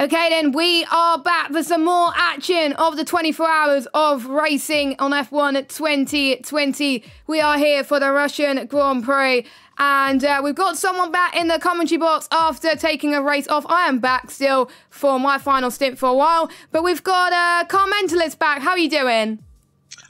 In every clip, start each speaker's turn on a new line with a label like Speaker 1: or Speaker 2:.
Speaker 1: Okay, then we are back for some more action of the 24 hours of racing on F1 2020. We are here for the Russian Grand Prix, and we've got someone back in the commentary box after taking a race off. I am back still for my final stint for a while, but we've got Carmentalist back. How are you doing?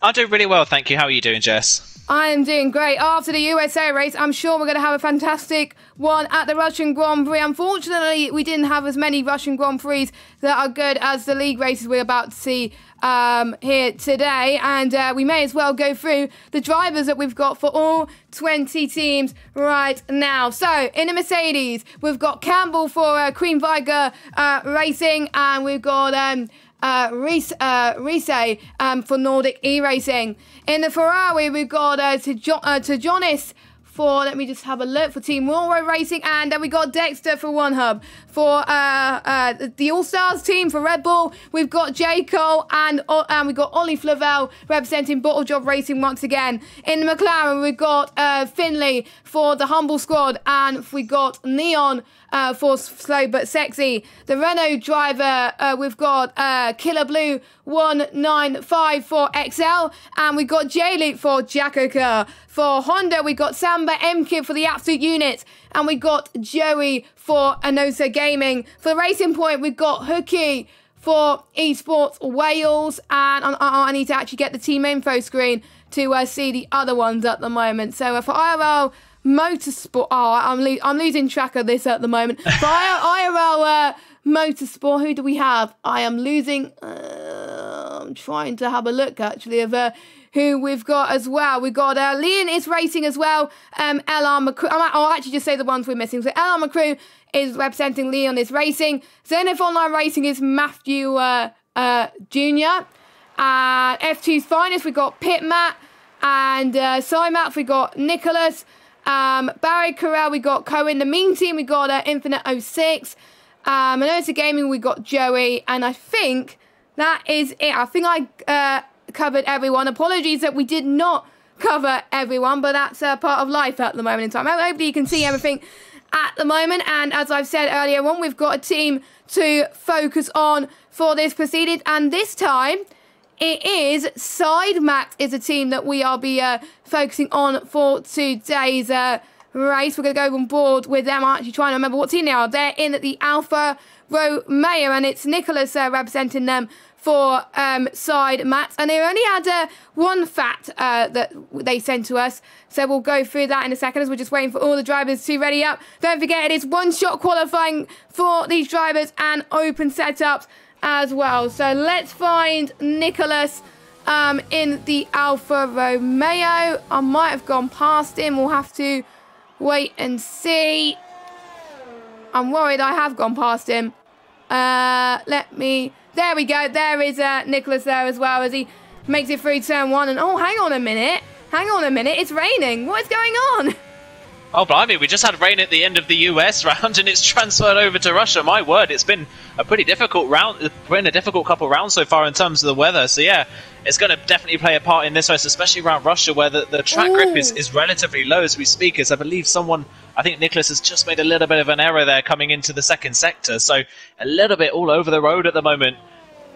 Speaker 2: I'm doing really well, thank you. How are you doing, Jess?
Speaker 1: I am doing great. After the USA race, I'm sure we're going to have a fantastic one at the Russian Grand Prix. Unfortunately, we didn't have as many Russian Grand Prix that are good as the league races we're about to see here today. And we may as well go through the drivers that we've got for all 20 teams right now. So, in the Mercedes, we've got Campbell for Queen Viger Racing, and we've got Riese for Nordic E-Racing. In the Ferrari, we've got Tejonis for, let me just have a look, for Team Royal Racing, and then we got Dexter for One Hub. For the All-Stars team for Red Bull, we've got J. Cole and we've got Ollie Flavel representing Bottle Job Racing once again. In the McLaren, we've got Finley for the Humble Squad, and we got Neon for Slow But Sexy. The Renault driver, we've got Killer Blue 195 for XL, and we've got J-Luke for Jacoka. For Honda, we've got Samba M-Kid for the Absolute Unit, and we got Joey for Anosa Gaming. For the Racing Point, we've got Hooky for Esports Wales, and I need to actually get the team info screen to see the other ones at the moment. So for IRL Motorsport, I'm losing track of this at the moment. For IRL Motorsport, who do we have? I am losing. I'm trying to have a look actually of who we've got as well. We've got Leon is racing as well. LR McCrew. I'll actually just say the ones we're missing. So LR McCrew is representing Leon is racing. Zenith Online Racing is Matthew Jr. F2's Finest, we've got Pit Matt. And Cymath, we got Nicholas. Barry Carell, we got Cohen. The Mean Team, we got Infinite 06. Anosa Gaming, we got Joey. And I think that is it. I think I covered everyone. Apologies that we did not cover everyone, but that's part of life at the moment in time. Hopefully you can see everything at the moment. And as I've said earlier on, we've got a team to focus on for this proceeding. And this time, it is SideMax is a team that we are focusing on for today's race. We're going to go on board with them. I'm actually trying to remember what team they are. They're in the Alfa Romeo, and it's Nicholas representing them for SideMax. And they only had one fact that they sent to us, so we'll go through that in a second as we're just waiting for all the drivers to ready up. Don't forget, it is one-shot qualifying for these drivers and open setups as well. So let's find Nicholas in the Alfa Romeo. I might have gone past him. We'll have to wait and see. I'm worried I have gone past him. There we go. There is Nicholas there as well as he makes it through turn one. And oh, hang on a minute. It's raining. What is going on?
Speaker 2: Oh, blimey, we just had rain at the end of the US round and it's transferred over to Russia. My word, it's been a pretty difficult round. It's been a difficult couple of rounds so far in terms of the weather. So, yeah, it's going to definitely play a part in this race, especially around Russia, where the track grip is relatively low as we speak. As I believe I think Nicholas has just made a little bit of an error there coming into the second sector. So, a little bit all over the road at the moment.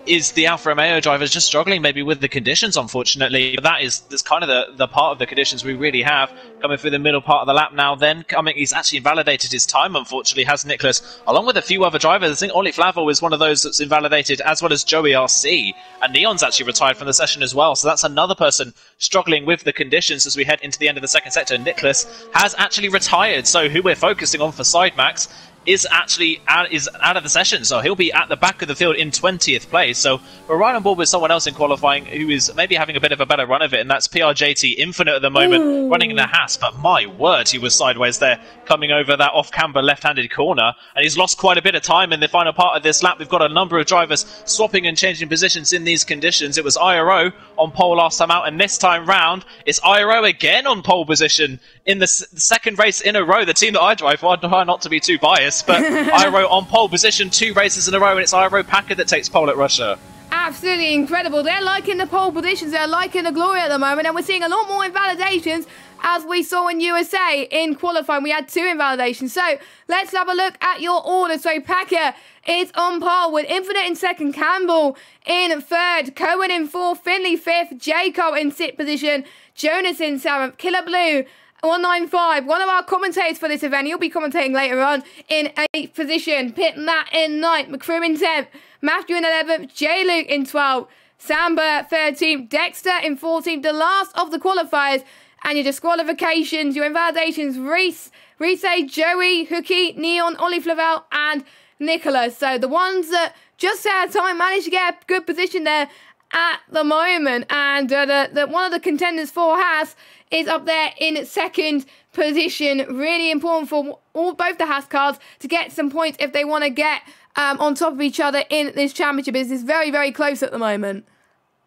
Speaker 2: Is the Alfa Romeo drivers just struggling maybe with the conditions, unfortunately. But that's kind of the part of the conditions we really have coming through the middle part of the lap now. Then he's actually invalidated his time, unfortunately, has Nicholas, along with a few other drivers. I think Ollie Flavel is one of those that's invalidated, as well as Joey RC. And Neon's actually retired from the session as well. So that's another person struggling with the conditions as we head into the end of the second sector. Nicholas has actually retired. So who we're focusing on for SideMax is out of the session, so he'll be at the back of the field in 20th place. So we're right on board with someone else in qualifying who is maybe having a bit of a better run of it, and that's PRJT Infinite at the moment, running in the Haas. But my word, he was sideways there, coming over that off-camber left-handed corner, and he's lost quite a bit of time in the final part of this lap. We've got a number of drivers swapping and changing positions in these conditions. It was IRO on pole last time out, and this time round, it's IRO again on pole position in the second race in a row. The team that I drive for, I try not to be too biased, but IRO on pole position 2 races in a row, and it's IRO Packard that takes pole at Russia.
Speaker 1: Absolutely incredible. They're liking the pole positions. They're liking the glory at the moment, and we're seeing a lot more invalidations as we saw in USA in qualifying. We had 2 invalidations. So let's have a look at your order. So Packer is on pole with Infinite in second, Campbell in third, Cohen in fourth, Finley fifth, Jaco in sixth position, Jonas in seventh, Killer Blue 195, one of our commentators for this event, he'll be commentating later on, in 8th position, Pit Matt in 9th, McCrew in 10th, Matthew in 11th, J Luke in 12th, Samba 13th, Dexter in 14th, the last of the qualifiers, and your disqualifications, your invalidations, Reese, Joey, Hookie, Neon, Ollie Flavel, and Nicholas. So the ones that just out of time managed to get a good position there at the moment, and the one of the contenders for Haas is up there in second position. Really important for both the Haas cars to get some points if they want to get on top of each other in this championship. It's very, very close at the moment.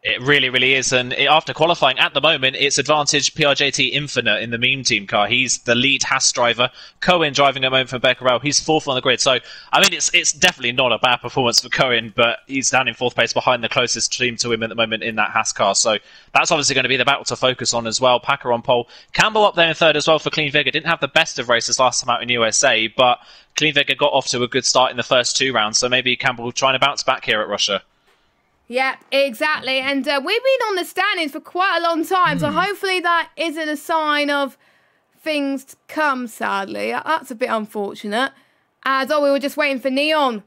Speaker 2: It really, really is. And after qualifying at the moment, it's advantage PRJT Infinite in the meme team car. He's the lead Haas driver. Cohen driving at the moment for Becquerel. He's 4th on the grid. So, I mean, it's definitely not a bad performance for Cohen, but he's down in 4th place behind the closest team to him at the moment in that Haas car. So that's obviously going to be the battle to focus on as well. Packer on pole. Campbell up there in 3rd as well for Clean Vigor. Didn't have the best of races last time out in USA, but Clean Vigor got off to a good start in the first 2 rounds. So maybe Campbell trying to bounce back here at Russia.
Speaker 1: Yeah, exactly. And we've been on the standings for quite a long time, so hopefully that isn't a sign of things to come, sadly. That's a bit unfortunate. We were just waiting for Neon.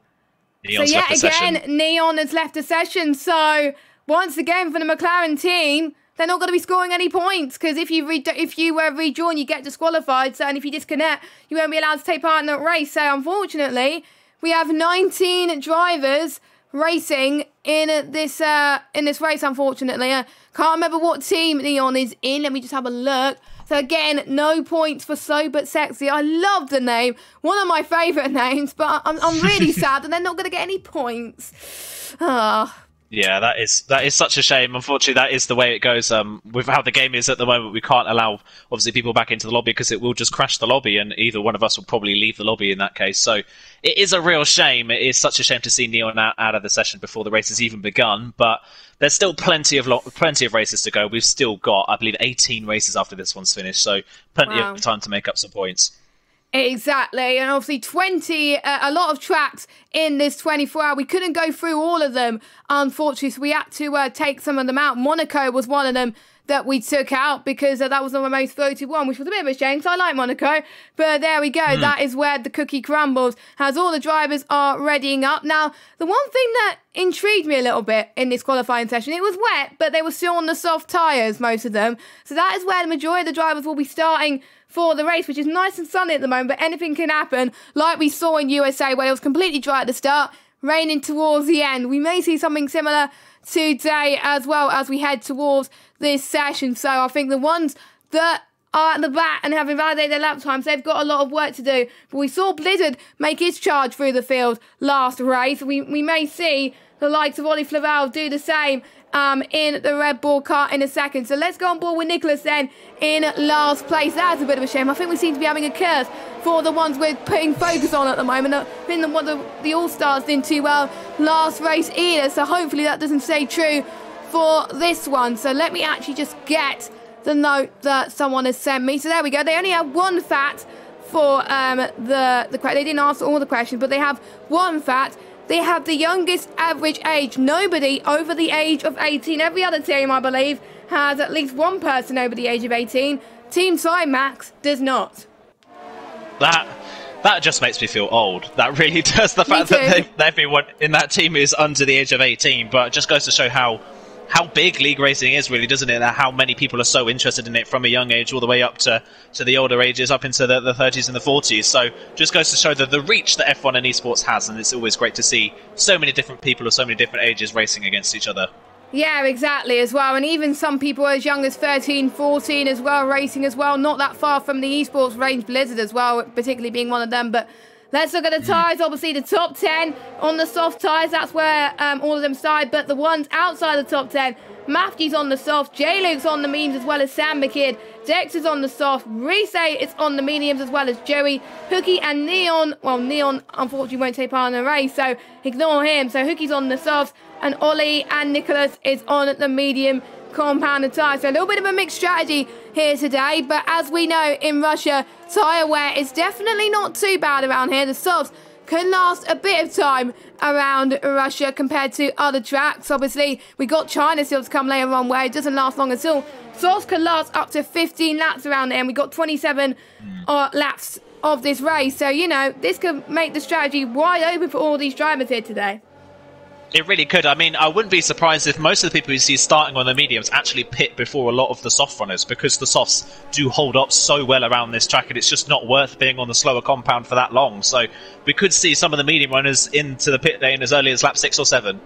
Speaker 2: Neon's left the session.
Speaker 1: Neon has left the session. So, once again, for the McLaren team, they're not going to be scoring any points, because if you rejoin, you get disqualified. So, and if you disconnect, you won't be allowed to take part in that race. So, unfortunately, we have 19 drivers racing in this race, unfortunately. Can't remember what team Neon is in. Let me just have a look. So again, no points for So But Sexy. I love the name. One of my favourite names, but I'm really sad that they're not going to get any points.
Speaker 2: Yeah, that is such a shame. Unfortunately, that is the way it goes. With how the game is at the moment, we can't allow, obviously, people back into the lobby because it will just crash the lobby, and either one of us will probably leave the lobby in that case. So it is a real shame. It is such a shame to see Neon out of the session before the race has even begun, but there's still plenty of races to go. We've still got, I believe, 18 races after this one's finished, so plenty of time to make up some points.
Speaker 1: Exactly, and obviously a lot of tracks in this 24-hour. We couldn't go through all of them, unfortunately, so we had to take some of them out. Monaco was one of them that we took out because that was the most voted one, which was a bit of a shame, so I like Monaco. But there we go, that is where the cookie crumbles, as all the drivers are readying up. Now, the one thing that intrigued me a little bit in this qualifying session, it was wet, but they were still on the soft tyres, most of them. So that is where the majority of the drivers will be starting for the race, which is nice and sunny at the moment, but anything can happen, like we saw in USA, where it was completely dry at the start, raining towards the end. We may see something similar today as well as we head towards this session. So I think the ones that are at the back and have invalidated their lap times, they've got a lot of work to do. But we saw Blizzard make his charge through the field last race. We may see the likes of Ollie Flavel do the same in the Red Bull car in a second. So let's go on board with Nicholas then in last place. That's a bit of a shame. I think we seem to be having a curse for the ones we're putting focus on at the moment. I think the All-Stars didn't too well last race either, so hopefully that doesn't stay true for this one. So let me actually just get the note that someone has sent me. So there we go. They only have one fact for the they didn't ask all the questions, but they have one fact. They have the youngest average age. Nobody over the age of 18. Every other team, I believe, has at least one person over the age of 18. Team Max does not.
Speaker 2: That just makes me feel old. That really does. The fact that everyone in that team is under the age of 18, but it just goes to show how big league racing is, really, doesn't it? How many people are so interested in it from a young age all the way up to the older ages, up into the 30s and the 40s. So just goes to show the reach that F1 and esports has, and it's always great to see so many different people of so many different ages racing against each other.
Speaker 1: Yeah, exactly, as well. And even some people as young as 13, 14 as well, racing as well. Not that far from the esports range, Blizzard as well, particularly being one of them. But let's look at the tyres. Obviously, the top 10 on the soft tyres. That's where all of them started. But the ones outside the top 10, Matthew's on the soft, J-Luke's on the mediums as well as Sam McKidd, Dexter's on the soft, Reese is on the mediums as well as Joey, Hookie and Neon. Well, Neon unfortunately won't take part in the race, so ignore him. So Hookie's on the soft, and Ollie and Nicholas is on the medium compound of tyres. So a little bit of a mixed strategy here today, but as we know in Russia, tyre wear is definitely not too bad around here. The softs can last a bit of time around Russia compared to other tracks. Obviously, we got China still to come later on where it doesn't last long at all. Softs can last up to 15 laps around there, and we got 27 laps of this race. So, you know, this could make the strategy wide open for all these drivers here today.
Speaker 2: It really could. I mean, I wouldn't be surprised if most of the people you see starting on the mediums actually pit before a lot of the soft runners, because the softs do hold up so well around this track, and it's just not worth being on the slower compound for that long. So we could see some of the medium runners into the pit lane as early as lap 6 or 7.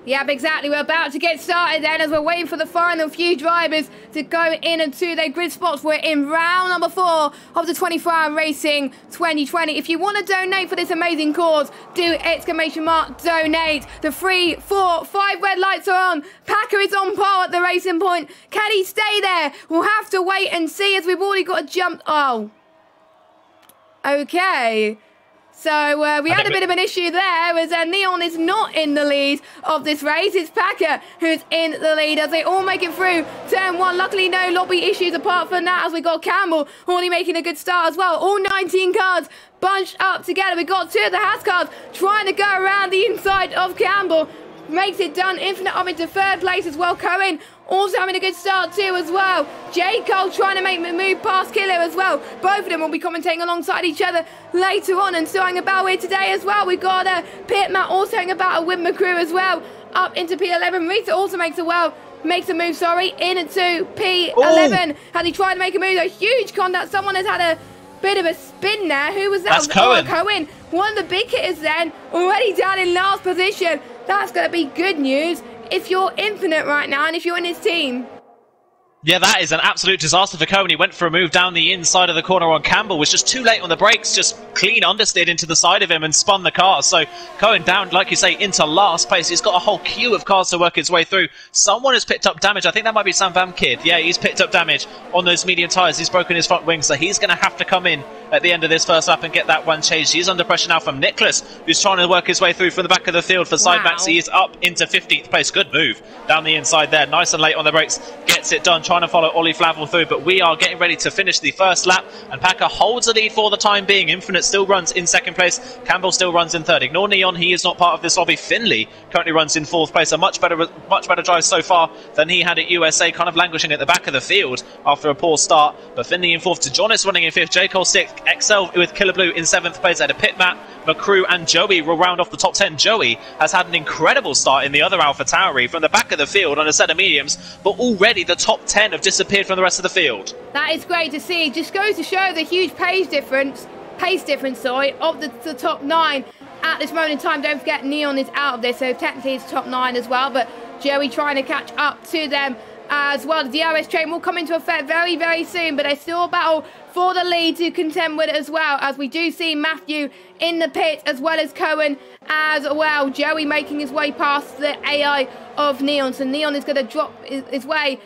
Speaker 1: Yep, exactly. We're about to get started then as we're waiting for the final few drivers to go in and to their grid spots. We're in round number 4 of the 24-hour racing 2020. If you want to donate for this amazing cause, do ! Donate. The 3, 4, 5 red lights are on. Packer is on pole at the racing point. Can he stay there? We'll have to wait and see as we've already got a jump. Oh. Okay. So we had a bit of an issue there as Neon is not in the lead of this race. It's Packer who's in the lead as they all make it through turn 1. Luckily, no lobby issues apart from that as we got Campbell already making a good start as well. All 19 cars bunched up together. We got 2 of the Haas cars trying to go around the inside of Campbell. Makes it done. Infinite up into 3rd place as well. Cohen also having a good start too as well. J. Cole trying to make the move past Killer as well. Both of them will be commentating alongside each other later on and still hanging about here today as well. We've got Pit Matt also hanging about with McCrew as well. Up into P11. Rita also makes a move, into P11. Has he tried to make a move? A huge contact. Someone has had a bit of a spin there. Who was that?
Speaker 2: That's Cohen.
Speaker 1: Cohen. One of the big hitters then. Already down in last position. That's going to be good news if you're Infinite right now and if you're in his team.
Speaker 2: Yeah, that is an absolute disaster for Cohen. He went for a move down the inside of the corner on Campbell, was just too late on the brakes, just clean understeered into the side of him and spun the car. So Cohen down, like you say, into last place. He's got a whole queue of cars to work his way through. Someone has picked up damage. I think that might be Sam Van Kid. Yeah, he's picked up damage on those medium tyres. He's broken his front wing, so he's going to have to come in at the end of this first lap and get that one changed. He's under pressure now from Nicholas, who's trying to work his way through from the back of the field for sidebacks. He is up into 15th place. Good move down the inside there. Nice and late on the brakes. Gets it done, trying to follow Ollie Flavel through, but we are getting ready to finish the first lap, and Packer holds the lead for the time being. Infinite still runs in 2nd place. Campbell still runs in 3rd. Ignore Neon, he is not part of this lobby. Finley currently runs in 4th place. A much better drive so far than he had at USA, kind of languishing at the back of the field after a poor start. But Finley in 4th, to Jonas running in 5th, J. Cole 6th, XL with Killer Blue in 7th place. At a Pit Matt, McCrew and Joey will round off the top 10. Joey has had an incredible start in the other Alpha Tauri from the back of the field on a set of mediums, but already the top 10 have disappeared from the rest of the field.
Speaker 1: That is great to see. Just goes to show the huge pace difference of the top 9 at this moment in time. Don't forget Neon is out of this, so technically it's top 9 as well, but Joey trying to catch up to them as well. The DRS train will come into effect very, very soon, but there's still a battle for the lead to contend with as well, as we do see Matthew in the pit as well as Cohen as well. Joey making his way past the AI of Neon, so Neon is going to drop his way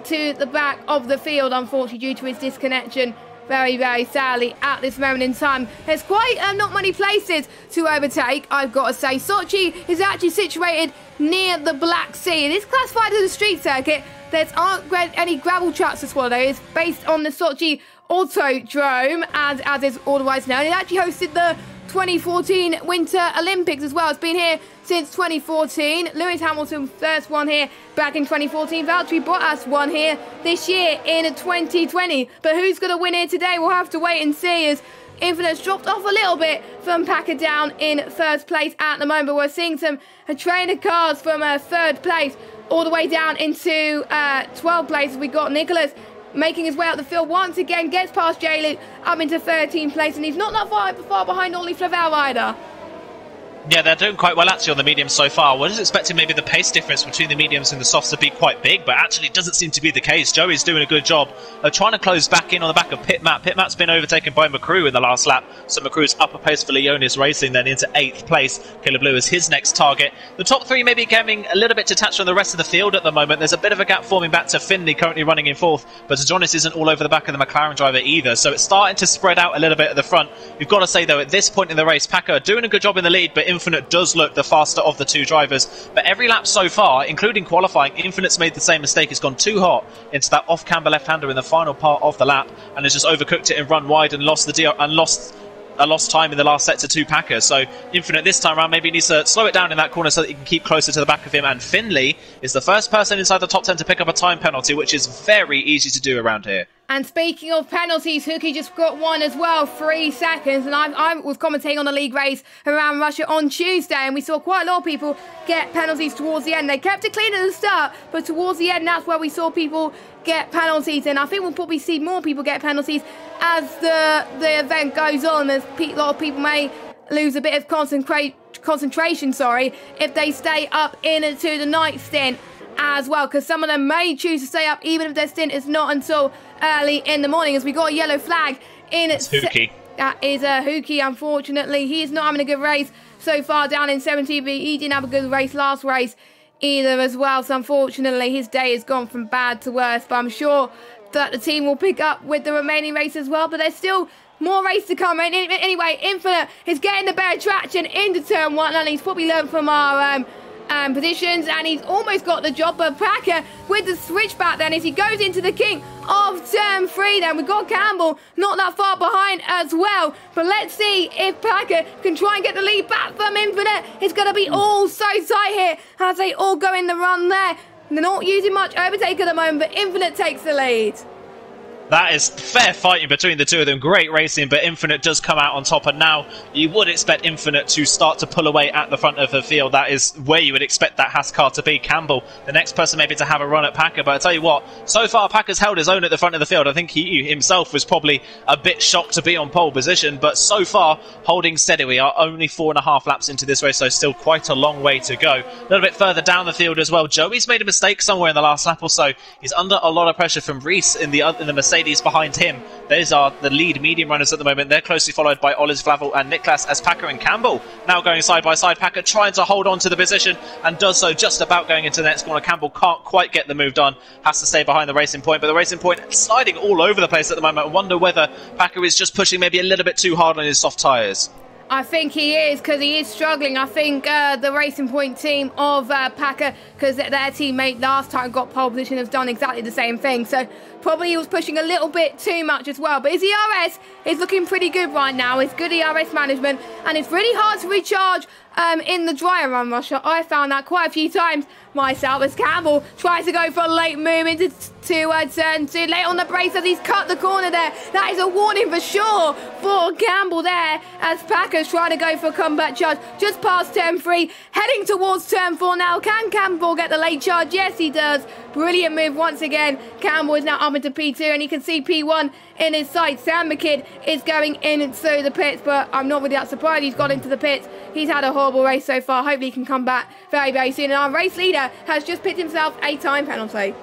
Speaker 1: to the back of the field, unfortunately, due to his disconnection. Very, very sadly at this moment in time. There's quite not many places to overtake, I've got to say. Sochi is actually situated near the Black Sea. It is classified as a street circuit. There aren't any gravel tracks to swallow. It's based on the Sochi Autodrome, as is otherwise known. It actually hosted the 2014 Winter Olympics as well. It's been here since 2014. Lewis Hamilton first won here back in 2014. Valtteri Bottas won here this year in 2020. But who's going to win here today? We'll have to wait and see, as Infinite's dropped off a little bit from Packer down in 1st place at the moment. We're seeing some trainer cars from 3rd place all the way down into 12th place. We've got Nicholas making his way out the field once again, gets past J-Luke up into 13th place, and he's not that far behind Ollie Flavel either.
Speaker 2: Yeah, they're doing quite well actually on the mediums so far. I was expecting maybe the pace difference between the mediums and the softs to be quite big, but actually it doesn't seem to be the case. Joey's doing a good job of trying to close back in on the back of Pit Matt. Pit Matt's been overtaken by McCrew in the last lap, so McCrew's upper pace for Leonis Racing then into 8th place. Killer Blue is his next target. The top 3 may be getting a little bit detached from the rest of the field at the moment. There's a bit of a gap forming back to Finley, currently running in 4th, but Jonas isn't all over the back of the McLaren driver either, so it's starting to spread out a little bit at the front. You've got to say though, at this point in the race, Packer are doing a good job in the lead, but Infinite does look the faster of the two drivers. But every lap so far, including qualifying, Infinite's made the same mistake. He's gone too hot into that off-camber left-hander in the final part of the lap and has just overcooked it and run wide and lost time in the last set to 2 Packer. So Infinite this time around maybe needs to slow it down in that corner so that he can keep closer to the back of him. And Finley is the first person inside the top 10 to pick up a time penalty, which is very easy to do around here.
Speaker 1: And speaking of penalties, Hookie just got one as well, 3 seconds. And I was commentating on the league race around Russia on Tuesday, and we saw quite a lot of people get penalties towards the end. They kept it clean at the start, but towards the end, that's where we saw people get penalties. And I think we'll probably see more people get penalties as the event goes on, as a lot of people may lose a bit of concentration, if they stay up into the night stint as well, because some of them may choose to stay up even if their stint is not until early in the morning. As we got a yellow flag in it.
Speaker 2: Hookie.
Speaker 1: That is a Hookie, unfortunately. He is not having a good race so far down in 17, but he didn't have a good race last race either as well. So unfortunately, his day has gone from bad to worse. But I'm sure that the team will pick up with the remaining race as well. But there's still more race to come. Anyway, Infinite is getting the better traction into turn 1, and he's probably learned from our positions, and he's almost got the job. But Packer with the switchback then as he goes into the king of turn 3. Then we've got Campbell not that far behind as well, but let's see if Packer can try and get the lead back from Infinite. It's going to be all so tight here as they all go in the run there. They're not using much overtake at the moment, but Infinite takes the lead.
Speaker 2: That is fair fighting between the two of them. Great racing, but Infinite does come out on top. And now you would expect Infinite to start to pull away at the front of the field. That is where you would expect that Haas car to be. Campbell, the next person maybe to have a run at Packer. But I tell you what, so far Packer's held his own at the front of the field. I think he himself was probably a bit shocked to be on pole position. But so far, holding steady. We are only 4.5 laps into this race, so still quite a long way to go. A little bit further down the field as well. Joey's made a mistake somewhere in the last lap or so. He's under a lot of pressure from Reese in the Mercedes behind him. Those are the lead medium runners at the moment. They're closely followed by Olis, Vlavel and Niklas, as Packer and Campbell now going side by side. Packer trying to hold on to the position and does so just about going into the next corner. Campbell can't quite get the move done, has to stay behind the Racing Point, but the Racing Point sliding all over the place at the moment. I wonder whether Packer is just pushing maybe a little bit too hard on his soft tyres.
Speaker 1: I think he is, because he is struggling. I think the Racing Point team of Packer, because their teammate last time got pole position, has done exactly the same thing. So probably he was pushing a little bit too much as well. But his ERS is looking pretty good right now. It's good ERS management, and it's really hard to recharge in the dry run, Russia. I found that quite a few times myself as Campbell tries to go for a late move into turn 2. Late on the brakes as he's cut the corner there. That is a warning for sure for Campbell there as Packer's trying to go for a comeback charge just past turn 3, heading towards turn 4 now. Can Campbell get the late charge? Yes, he does. Brilliant move once again. Campbell is now up into P2, and you can see P1 in his sight. Sam McKidd is going into the pits, but I'm not really that surprised he's got into the pits. He's had a horrible race so far. Hopefully he can come back very, very soon. And our race leader has just picked himself a time penalty.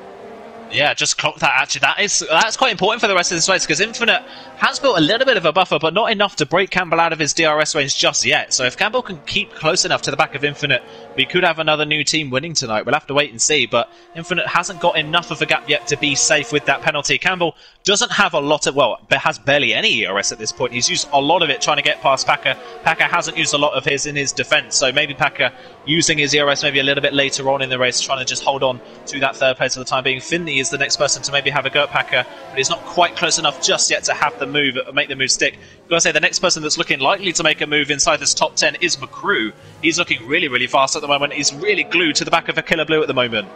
Speaker 2: Yeah, just clocked that actually. That's quite important for the rest of this race, because Infinite has built a little bit of a buffer, but not enough to break Campbell out of his DRS range just yet. So if Campbell can keep close enough to the back of Infinite, we could have another new team winning tonight. We'll have to wait and see, but Infinite hasn't got enough of a gap yet to be safe with that penalty. Campbell doesn't have a lot of, well, has barely any ERS at this point. He's used a lot of it trying to get past Packer. Packer hasn't used a lot of his in his defence, so maybe Packer using his ERS maybe a little bit later on in the race, trying to just hold on to that third place for the time being. Finley is the next person to maybe have a go at Packer, but he's not quite close enough just yet to have the move, make the move stick. I've got to say, the next person that's looking likely to make a move inside this top 10 is McCrew. He's looking really, really fast at the moment. He's really glued to the back of a Killer Blue at the moment.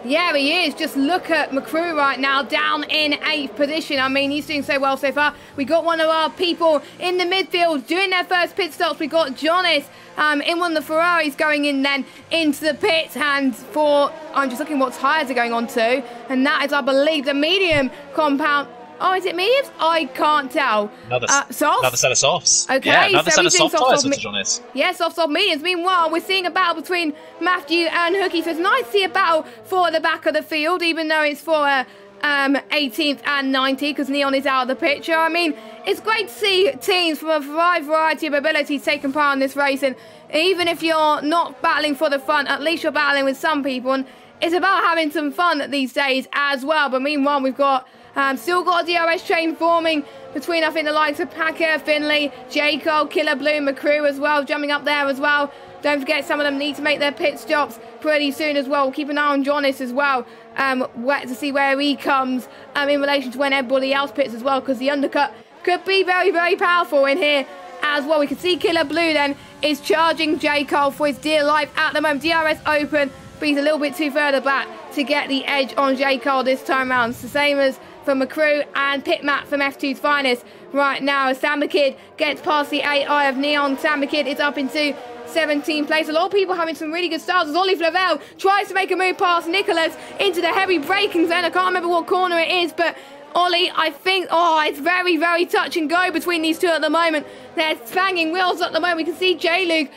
Speaker 1: Yeah, he is. Just look at McCrew right now, down in 8th position. I mean, he's doing so well so far. We got one of our people in the midfield doing their first pit stops. We got Jonas in one of the Ferraris going in then into the pits. And I'm just looking what tyres are going on to. And that is, I believe, the medium compound. Oh, is it mediums? I can't tell.
Speaker 2: Another set of softs.
Speaker 1: Okay,
Speaker 2: yeah, another
Speaker 1: so
Speaker 2: set of soft tyres, to be honest.
Speaker 1: Yeah, soft mediums. Meanwhile, we're seeing a battle between Matthew and Hookie. So it's nice to see a battle for the back of the field, even though it's for 18th and 90th, because Neon is out of the picture. I mean, it's great to see teams from a wide variety of abilities taking part in this race. And even if you're not battling for the front, at least you're battling with some people. And it's about having some fun these days as well. But meanwhile, we've got Still got a DRS train forming between, I think, the likes of Packer, Finley, J. Cole, Killer Blue, McCrew as well, jumping up there as well. Don't forget, some of them need to make their pit stops pretty soon as well. We'll keep an eye on Jonas as well, to see where he comes in relation to when everybody else pits as well, because the undercut could be very, very powerful in here as well. We can see Killer Blue then is charging J. Cole for his dear life at the moment. DRS open, but he's a little bit too further back to get the edge on J. Cole this time around. It's the same as for McCrew and Pit Matt from F2's finest right now, as Samba Kid gets past the AI of Neon. Samba Kid is up into 17th place. A lot of people having some really good starts as Ollie Flavel tries to make a move past Nicholas into the heavy braking zone. I can't remember what corner it is, but Ollie, I think, it's very, very touch and go between these two at the moment. They're banging wheels at the moment. We can see J-Luke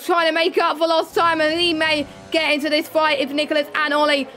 Speaker 1: trying to make up for lost time, and he may get into this fight if Nicholas and Ollie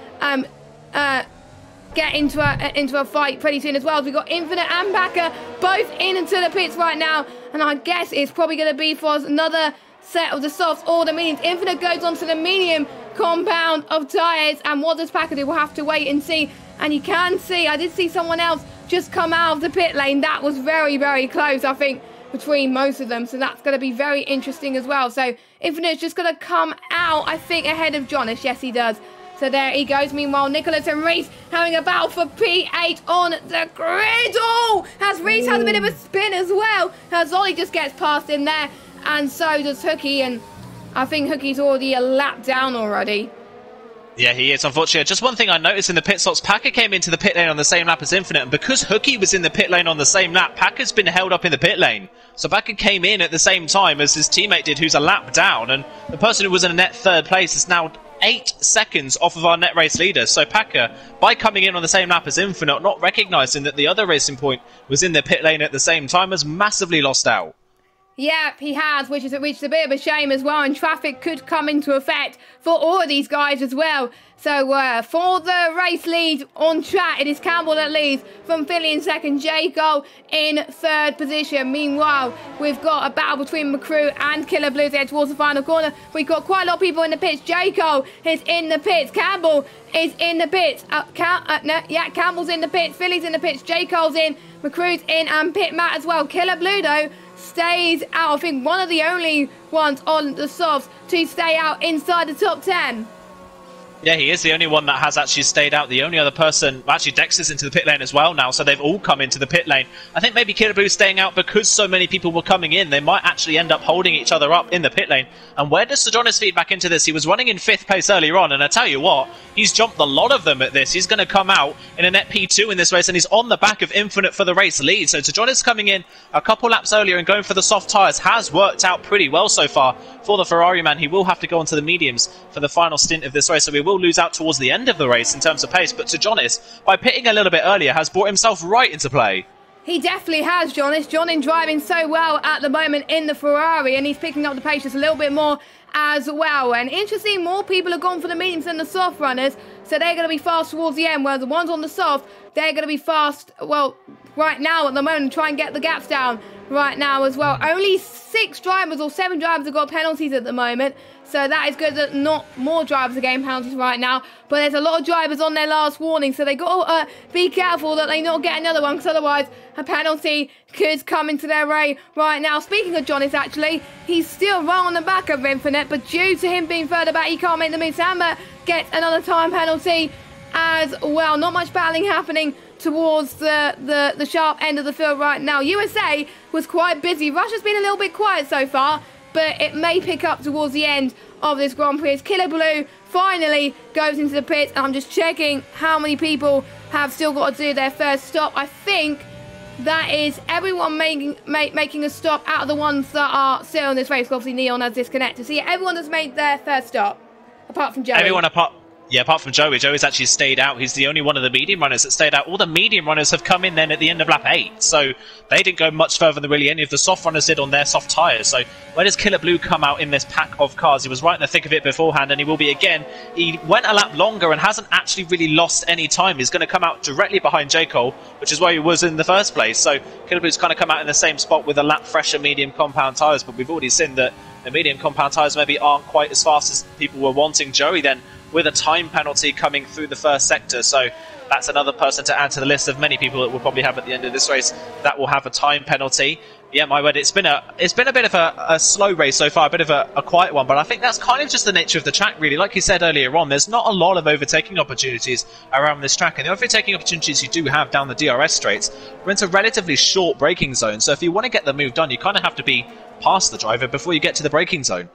Speaker 1: get into a fight pretty soon as well. As we've got Infinite and Packer both into the pits right now, and I guess it's probably going to be for another set of the softs or the mediums. Infinite goes onto the medium compound of tyres, and what does Packer do? We'll have to wait and see. And you can see, I did see someone else just come out of the pit lane. That was very, very close, I think, between most of them. So that's going to be very interesting as well. So Infinite's just going to come out, I think, ahead of Jonas. Yes, he does. So there he goes. Meanwhile, Nicholas and Reese having a battle for P8 on the grid. Oh, as Reese has a bit of a spin as well, as Ollie just gets past him there. And so does Hookie. And I think Hookie's already a lap down already.
Speaker 2: Yeah, he is, unfortunately. Just one thing I noticed in the pit stops, Packer came into the pit lane on the same lap as Infinite, and because Hookie was in the pit lane on the same lap, Packer's been held up in the pit lane. So Packer came in at the same time as his teammate did, who's a lap down, and the person who was in a net third place is now 8 seconds off of our net race leader. So Packer, by coming in on the same lap as Infinite, not recognising that the other Racing Point was in the pit lane at the same time, has massively lost out.
Speaker 1: Yep, he has, which is a bit of a shame as well, and traffic could come into effect for all of these guys as well. So for the race lead on track, it is Campbell that leads from Philly in second, J. Cole in third position. Meanwhile, we've got a battle between McCrew and Killer Blue there towards the final corner. We've got quite a lot of people in the pits. J. Cole is in the pits. Campbell is in the pits. Campbell's in the pits. Philly's in the pits. J. Cole's in. McCrew's in, and Pit Matt as well. Killer Blue, though, stays out. I think one of the only ones on the softs to stay out inside the top 10.
Speaker 2: Yeah, he is the only one that has actually stayed out. The only other person, actually Dexter's into the pit lane as well now, so they've all come into the pit lane. I think maybe Killer Blue's staying out because so many people were coming in. They might actually end up holding each other up in the pit lane. And where does Sojourner's feed back into this? He was running in 5th place earlier on, and I tell you what, he's jumped a lot of them at this. He's going to come out in a net P2 in this race, and he's on the back of Infinite for the race lead. So Sojourner's coming in a couple laps earlier and going for the soft tyres has worked out pretty well so far for the Ferrari man. He will have to go onto the mediums for the final stint of this race, so we will lose out towards the end of the race in terms of pace. But Jonas, by pitting a little bit earlier, has brought himself right into play.
Speaker 1: He definitely has, Jonas. Jonin driving so well at the moment in the Ferrari, and he's picking up the pace just a little bit more as well. And interesting, more people have gone for the mediums than the soft runners, so they're going to be fast towards the end, whereas the ones on the soft, they're going to be fast, well, right now at the moment, try and get the gaps down right now as well. Only 6 drivers or 7 drivers have got penalties at the moment, so that is good that not more drivers are getting penalties right now. But there's a lot of drivers on their last warning, so they got to be careful that they not get another one, because otherwise a penalty could come into their way right now. Speaking of Jonas, actually, he's still right on the back of Infinite, but due to him being further back, he can't make the move. Samba gets another time penalty as well. Not much battling happening towards the sharp end of the field right now. USA was quite busy. Russia's been a little bit quiet so far, but it may pick up towards the end of this Grand Prix. As Killer Blue finally goes into the pits, and I'm just checking how many people have still got to do their first stop. I think that is everyone making a stop out of the ones that are still in this race. Obviously, Neon has disconnected. So yeah, everyone has made their first stop, apart from Joey.
Speaker 2: Everyone apart from Joey. Joey's actually stayed out. He's the only one of the medium runners that stayed out. All the medium runners have come in then at the end of lap 8. So they didn't go much further than really any of the soft runners did on their soft tyres. So where does Killer Blue come out in this pack of cars? He was right in the thick of it beforehand, and he will be again. He went a lap longer and hasn't actually really lost any time. He's going to come out directly behind J. Cole, which is where he was in the first place. So Killer Blue's kind of come out in the same spot with a lap fresher medium compound tyres, but we've already seen that the medium compound tyres maybe aren't quite as fast as people were wanting. Joey then with a time penalty coming through the first sector. So that's another person to add to the list of many people that we'll probably have at the end of this race that will have a time penalty. Yeah, my word, it's been a bit of a slow race so far, a bit of a quiet one, but I think that's kind of just the nature of the track, really. Like you said earlier on, there's not a lot of overtaking opportunities around this track, and the overtaking opportunities you do have down the DRS straights, we're into relatively short braking zone, so if you want to get the move done, you kind of have to be past the driver before you get to the braking zone.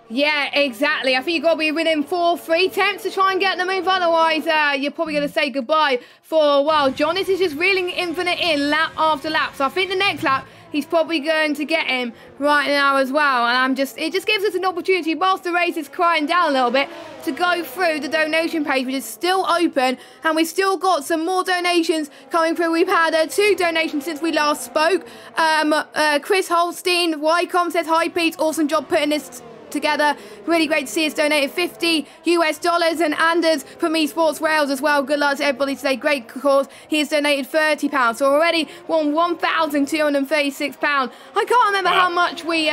Speaker 1: Yeah, exactly. I think you've got to be within 3 tenths to try and get the move. Otherwise, you're probably going to say goodbye for a while. Jonas is just reeling Infinite in lap after lap. So I think the next lap, he's probably going to get him right now as well. And it just gives us an opportunity, whilst the race is crying down a little bit, to go through the donation page, which is still open. And we've still got some more donations coming through. We've had 2 donations since we last spoke. Chris Holstein, Wycombe says, "Hi Pete, awesome job putting this together. Really great to see us donated $50 US, and Anders from Esports Wales as well. Good luck to everybody today. Great cause. He has donated £30, so already won £1,236. I can't remember how much we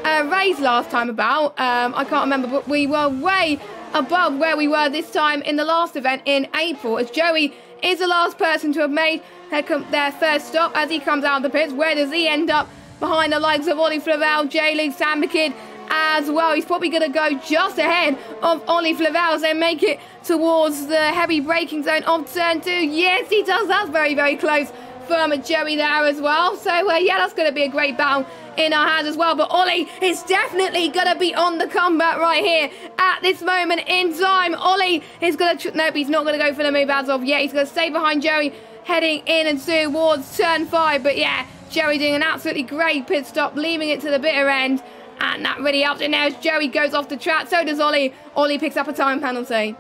Speaker 1: raised last time about. I can't remember, but we were way above where we were this time in the last event in April, as Joey is the last person to have made their first stop as he comes out of the pits. Where does he end up? Behind the likes of Ollie Flavel, J-League, Sam McKidd as well. He's probably going to go just ahead of Ollie Flavel as they make it towards the heavy braking zone of turn 2. Yes, he does. That's very, very close from Joey there as well. So, yeah, that's going to be a great battle in our hands as well. But Ollie is definitely going to be on the comeback right here at this moment in time. Ollie is going to... Nope, he's not going to go for the move as of yet. He's going to stay behind Joey, heading in and towards turn 5. But, yeah, Joey doing an absolutely great pit stop, leaving it to the bitter end. And that really helped it now as Joey goes off the track. So does Ollie. Ollie picks up a time penalty.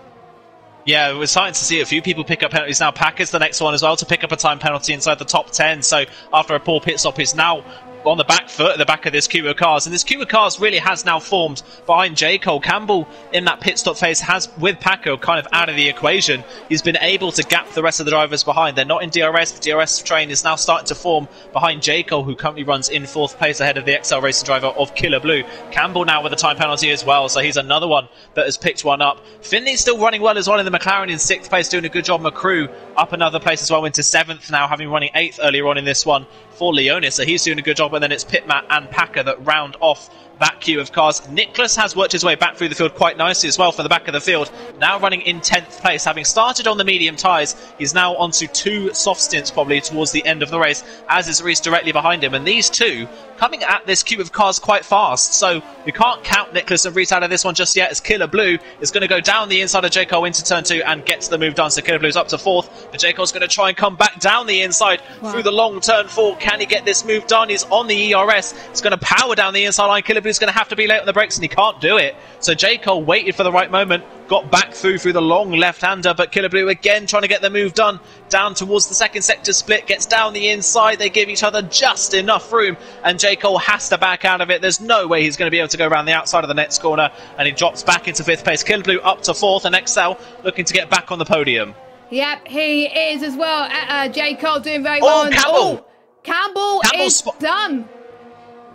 Speaker 2: Yeah, we're starting to see a few people pick up penalties now. Packer's the next one as well to pick up a time penalty inside the top 10. So after a poor pit stop, he's now on the back foot at the back of this queue of cars. And this queue of cars really has now formed behind J. Cole. Campbell in that pit stop phase has, with Packer kind of out of the equation, he's been able to gap the rest of the drivers behind. They're not in DRS. The DRS train is now starting to form behind J. Cole, who currently runs in 4th place ahead of the XL Racing driver of Killer Blue. Campbell now with a time penalty as well, so he's another one that has picked one up. Finley's still running well as well in the McLaren in 6th place, doing a good job. McCrew up another place as well into 7th now, having running 8th earlier on in this one for Leonis, so he's doing a good job. And then it's Pitmat and Packer that round off that queue of cars. Nicholas has worked his way back through the field quite nicely as well for the back of the field, now running in 10th place, having started on the medium tyres. He's now onto 2 soft stints probably towards the end of the race, as is Reese directly behind him, and these two coming at this queue of cars quite fast, so we can't count Nicholas and Reese out of this one just yet, as Killer Blue is going to go down the inside of J. Cole into turn 2 and gets the move done. So Killer Blue's up to 4th, but J. Cole's going to try and come back down the inside through the long turn 4. Can he get this move done? He's on the ERS. He's going to power down the inside line. Killer Blue's going to have to be late on the brakes, and he can't do it. So J. Cole waited for the right moment, got back through the long left-hander, but Killer Blue again trying to get the move done down towards the second sector split, gets down the inside. They give each other just enough room, and J. Cole has to back out of it. There's no way he's going to be able to go around the outside of the next corner, and he drops back into 5th place. Killer Blue up to 4th, and XL looking to get back on the podium.
Speaker 1: Yep, he is as well. J. Cole doing very well.
Speaker 2: Campbell!
Speaker 1: Campbell is done.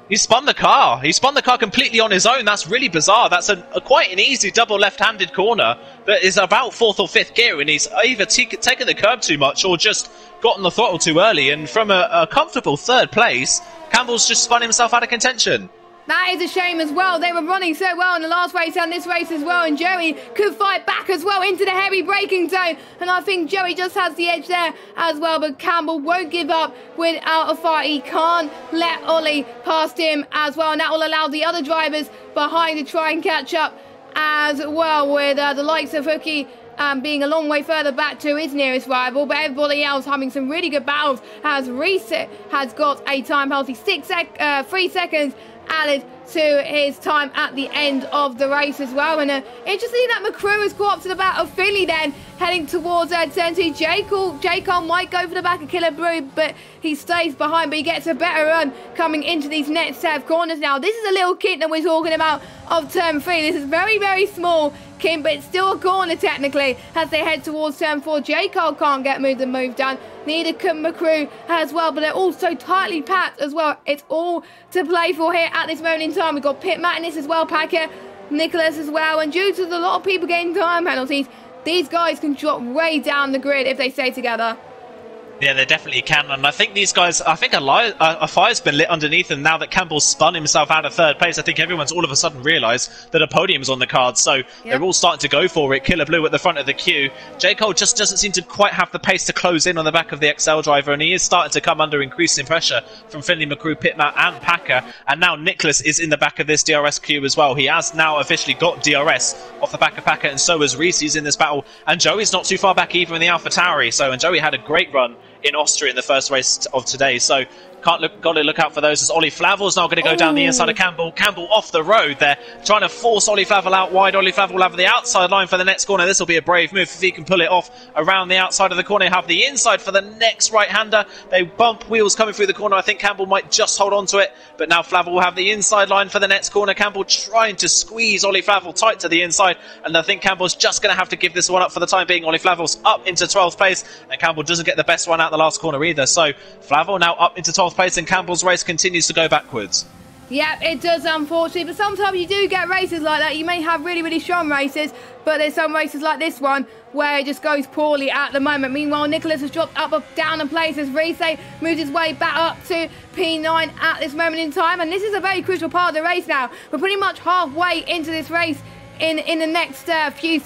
Speaker 2: He spun the car. He spun the car completely on his own. That's really bizarre. That's quite an easy double left-handed corner that is about 4th or 5th gear, and he's either taken the curb too much or just gotten the throttle too early. And from a comfortable 3rd place, Campbell's just spun himself out of contention.
Speaker 1: That is a shame as well. They were running so well in the last race and this race as well, and Joey could fight back as well into the heavy braking zone, and I think Joey just has the edge there as well, but Campbell won't give up without a fight. He can't let Ollie past him as well, and that will allow the other drivers behind to try and catch up as well, with the likes of Hookie being a long way further back to his nearest rival, but everybody else having some really good battles, as Reese has got a time penalty, 3 seconds added to his time at the end of the race as well. And interesting that McCrew has caught up to the back of Philly then, heading towards turn 2. J. Cole might go for the back of Killer Blue, but he stays behind, but he gets a better run coming into these next set of corners now. This is a little kit that we're talking about of turn 3. This is very, very small, Kim, but it's still a corner technically as they head towards turn 4. J. Cole can't get the move done. Neither can McCrew as well, but they're all so tightly packed as well. It's all to play for here at this moment in time. We've got Pit Madness as well, Packer, Nicholas as well, and due to a lot of people getting time penalties, these guys can drop way down the grid if they stay together.
Speaker 2: Yeah, they definitely can, and I think these guys, I think a fire's been lit underneath them now that Campbell's spun himself out of third place. I think everyone's all of a sudden realised that a podium's on the cards, so they're all starting to go for it. Killer Blue at the front of the queue. J. Cole just doesn't seem to quite have the pace to close in on the back of the XL driver, and he is starting to come under increasing pressure from Finley McCrew, Pitmat and Packer, and now Nicholas is in the back of this DRS queue as well. He has now officially got DRS off the back of Packer, and so has Reese. He's in this battle, and Joey's not too far back either in the AlphaTauri, and Joey had a great run in Austria in the first race of today, so got to look out for those, as Ollie Flavel's now going to go down the inside of Campbell. Campbell off the road there, trying to force Ollie Flavel out wide. Ollie Flavel will have the outside line for the next corner. This will be a brave move if he can pull it off around the outside of the corner. Have the inside for the next right-hander. They bump wheels coming through the corner. I think Campbell might just hold on to it, but now Flavel will have the inside line for the next corner. Campbell trying to squeeze Ollie Flavel tight to the inside, and I think Campbell's just going to have to give this one up for the time being. Ollie Flavel's up into 12th place, and Campbell doesn't get the best one out the last corner either. So Flavel now up into 12th place, and Campbell's race continues to go backwards.
Speaker 1: Yeah, it does, unfortunately, but sometimes you do get races like that. You may have really, really strong races, but there's some races like this one where it just goes poorly at the moment. Meanwhile, Nicholas has dropped down a place as Reese moves his way back up to P9 at this moment in time, and this is a very crucial part of the race now. We're pretty much halfway into this race in the next in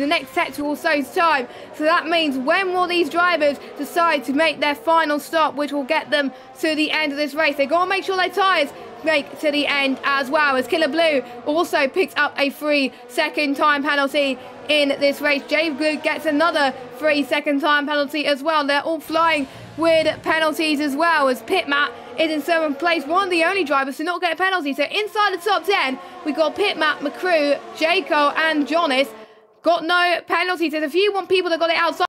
Speaker 1: the next sector or so's time. So that means, when will these drivers decide to make their final stop, which will get them to the end of this race? They've got to make sure their tyres make to the end as well, as Killer Blue also picks up a 3-second time penalty in this race. J Blue gets another 3-second time penalty as well. They're all flying with penalties as well, as Pitmat is in 7th place, one of the only drivers to not get a penalty. So inside the top 10, we've got Pitmat, McCrew, Jaco and Jonas. Got no penalties. There's a few people that got it outside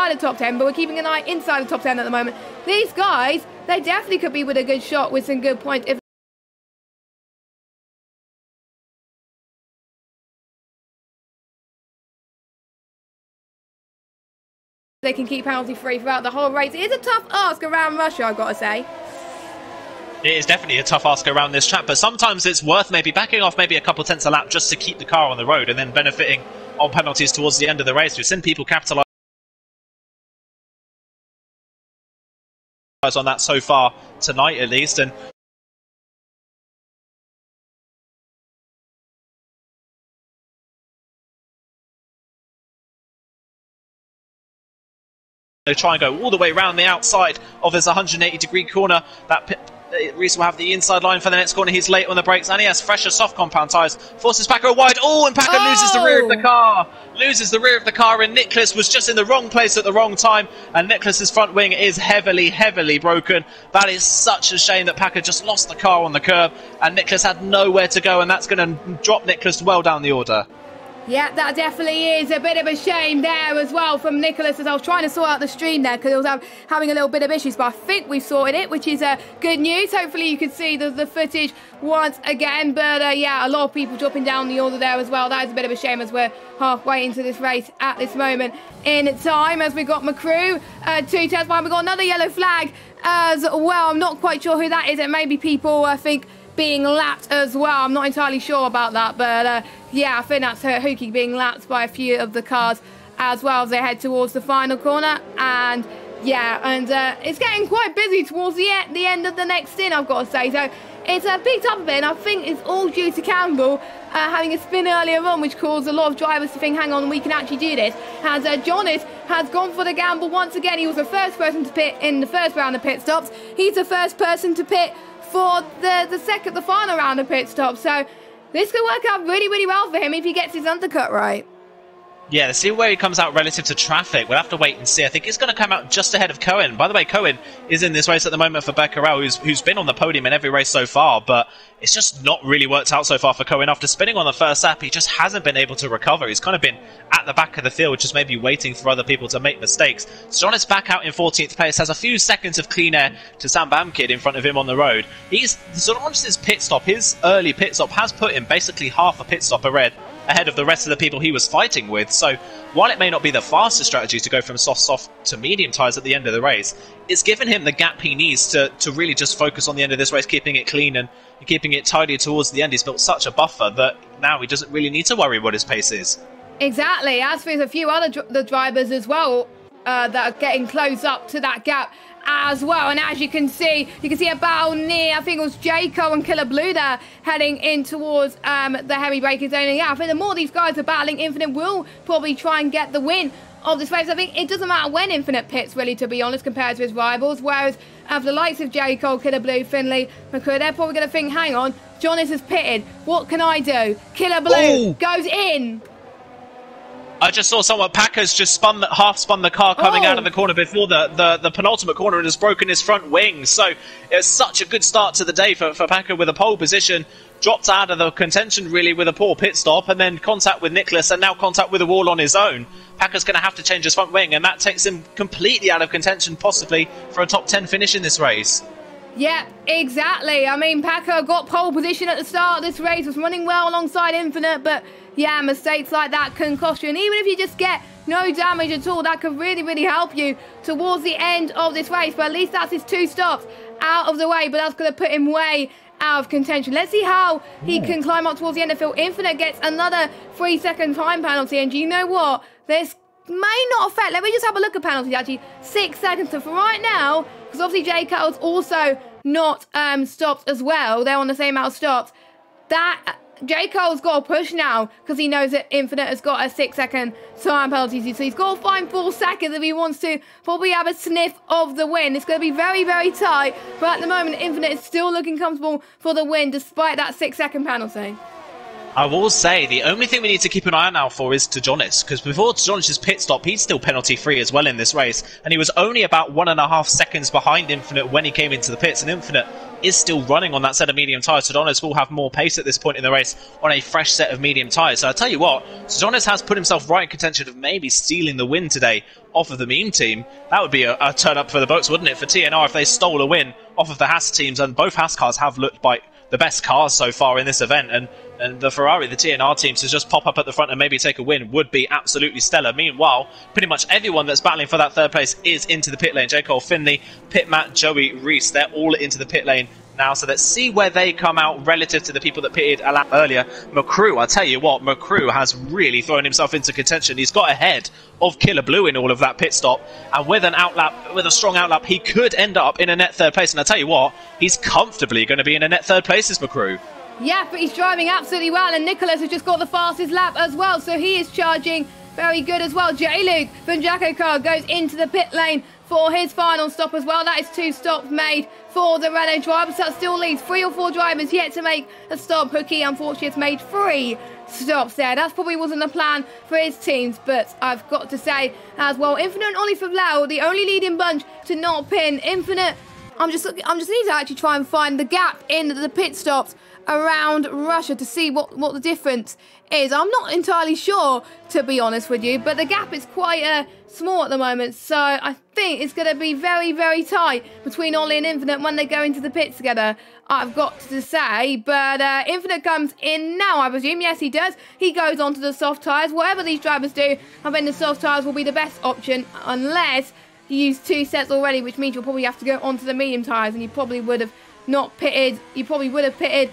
Speaker 1: the top 10, but we're keeping an eye inside the top 10 at the moment. These guys, they definitely could be with a good shot with some good points if they can keep penalty free throughout the whole race. It is a tough ask around Russia, I've got to say.
Speaker 2: It is definitely a tough ask around this track, but sometimes it's worth maybe backing off maybe a couple tenths a lap just to keep the car on the road, and then benefiting on penalties towards the end of the race. We've seen people capitalise on that so far tonight, at least, and they try and go all the way around the outside of this 180-degree corner. Reese will have the inside line for the next corner. He's late on the brakes, and he has fresher soft compound tyres. Forces Packer wide. And Packer loses the rear of the car. Loses the rear of the car, and Nicholas was just in the wrong place at the wrong time, and Nicholas's front wing is heavily, heavily broken. That is such a shame that Packer just lost the car on the curb, and Nicholas had nowhere to go, and that's going to drop Nicholas well down the order.
Speaker 1: Yeah, that definitely is a bit of a shame there as well from Nicholas, as I was trying to sort out the stream there because I was having a little bit of issues, but I think we've sorted it, which is good news. Hopefully you can see the footage once again, but yeah, a lot of people dropping down the order there as well. That is a bit of a shame, as we're halfway into this race at this moment in time, as we got McCrew 2 tenths behind. We've got another yellow flag as well. I'm not quite sure who that is. It may be people, I think, being lapped as well. I'm not entirely sure about that, but yeah, I think that's Hookie being lapped by a few of the cars as well as they head towards the final corner. And yeah, and it's getting quite busy towards the end of the next stint, I've got to say. So it's picked up a bit, and I think it's all due to Campbell having a spin earlier on, which caused a lot of drivers to think, hang on, we can actually do this. As Jonas has gone for the gamble once again. He was the first person to pit in the first round of pit stops. He's the first person to pit for the final round of pit stops. So this could work out really, really well for him if he gets his undercut right.
Speaker 2: Yeah, let's see where he comes out relative to traffic. We'll have to wait and see. I think he's going to come out just ahead of Cohen. By the way, Cohen is in this race at the moment for Becquerel, who's been on the podium in every race so far, but it's just not really worked out so far for Cohen. After spinning on the first lap, he just hasn't been able to recover. He's kind of been at the back of the field, just maybe waiting for other people to make mistakes. So John is back out in 14th place, has a few seconds of clean air to Sam Bamkid in front of him on the road. He's sort of on his pit stop. His early pit stop has put him basically half a pit stop ahead ahead of the rest of the people he was fighting with. So while it may not be the fastest strategy to go from soft to medium tyres at the end of the race, it's given him the gap he needs to really just focus on the end of this race, keeping it clean and keeping it tidy towards the end. He's built such a buffer that now he doesn't really need to worry what his pace is.
Speaker 1: Exactly, as for a few other the drivers as well that are getting close up to that gap as well. And as you can see a battle near, I think it was Jayco and Killer Blue there, heading in towards the heavy braking zone. And yeah, I think the more these guys are battling, Infinite will probably try and get the win of this race. I think it doesn't matter when Infinite pits, really, to be honest, compared to his rivals. Whereas for the likes of Jayco, Killer Blue, Finley, McCrew, they're probably going to think, hang on, Jonas has pitted. What can I do? Killer Blue goes in.
Speaker 2: I just saw someone, Packer's just half spun the car coming out of the corner before the penultimate corner and has broken his front wing. So it's such a good start to the day for Packer with a pole position. Dropped out of the contention really with a poor pit stop, and then contact with Nicholas and now contact with the wall on his own. Packer's going to have to change his front wing, and that takes him completely out of contention, possibly for a top 10 finish in this race.
Speaker 1: Yeah, exactly. I mean, Packer got pole position at the start of this race, was running well alongside Infinite, but yeah, mistakes like that can cost you. And even if you just get no damage at all, that could really, really help you towards the end of this race. But at least that's his 2 stops out of the way, but that's going to put him way out of contention. Let's see how he can climb up towards the end of the field. Infinite gets another 3-second time penalty, and you know what? This may not affect. Let me just have a look at penalties, actually. 6 seconds. So for right now, because obviously J Kettle's also not stopped as well. They're on the same amount of stops. That J Cole's got to push now because he knows that Infinite has got a 6-second time penalty. So he's got to find 4 seconds if he wants to probably have a sniff of the win. It's going to be very, very tight. But at the moment, Infinite is still looking comfortable for the win despite that 6-second penalty.
Speaker 2: I will say the only thing we need to keep an eye out for is to Jonas, because before Jonas' pit stop, he's still penalty free as well in this race, and he was only about 1.5 seconds behind Infinite when he came into the pits, and Infinite is still running on that set of medium tyres. So Jonas will have more pace at this point in the race on a fresh set of medium tyres. So I'll tell you what, Jonas has put himself right in contention of maybe stealing the win today off of the meme team. That would be a turn up for the boats, wouldn't it, for TNR if they stole a win off of the Haas teams, and both Haas cars have looked like the best cars so far in this event, and the Ferrari, the TNR team, to just pop up at the front and maybe take a win would be absolutely stellar. Meanwhile, pretty much everyone that's battling for that third place is into the pit lane. J. Cole, Finley, Pitmat, Joey, Reese, they're all into the pit lane now, so let's see where they come out relative to the people that pitted a lap earlier. McCrew, I tell you what, McCrew has really thrown himself into contention. He's got ahead of Killer Blue in all of that pit stop, and with a strong outlap, he could end up in a net third place. And I tell you what, he's comfortably going to be in a net third place, this McCrew.
Speaker 1: Yeah, but he's driving absolutely well, and Nicholas has just got the fastest lap as well, so he is charging very good as well. J-Luke from Jacko Car goes into the pit lane for his final stop as well. That is 2 stops made for the Renault driver, so that still leaves 3 or 4 drivers yet to make a stop. Hookie, unfortunately, has made 3 stops there. That probably wasn't the plan for his teams, but I've got to say as well, Infinite and Ollie Favlau, the only leading bunch to not pin. Infinite, I'm just need to actually try and find the gap in the pit stops around Russia to see what the difference is. I'm not entirely sure, to be honest with you, but the gap is quite small at the moment, so I think it's going to be very, very tight between Ollie and Infinite when they go into the pits together, I've got to say. But Infinite comes in now, I presume. Yes, he does. He goes onto the soft tyres. Whatever these drivers do, I think the soft tyres will be the best option, unless you use 2 sets already, which means you'll probably have to go onto the medium tyres, and you probably would have not pitted. You probably would have pitted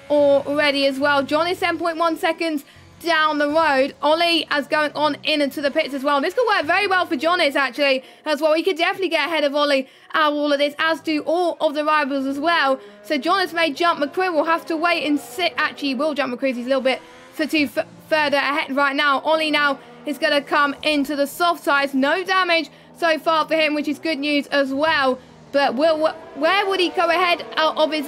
Speaker 1: already as well. John is 7.1 seconds down the road. Ollie is going on into the pits as well. And this could work very well for Jonas, actually, as well. He could definitely get ahead of Ollie out of all of this, as do all of the rivals as well. So Jonas may jump. McCrew will have to wait and sit. Actually, he will jump McCrew. He's a little bit further ahead right now. Ollie now is going to come into the soft tyres. No damage so far for him, which is good news as well. But where would he go ahead of his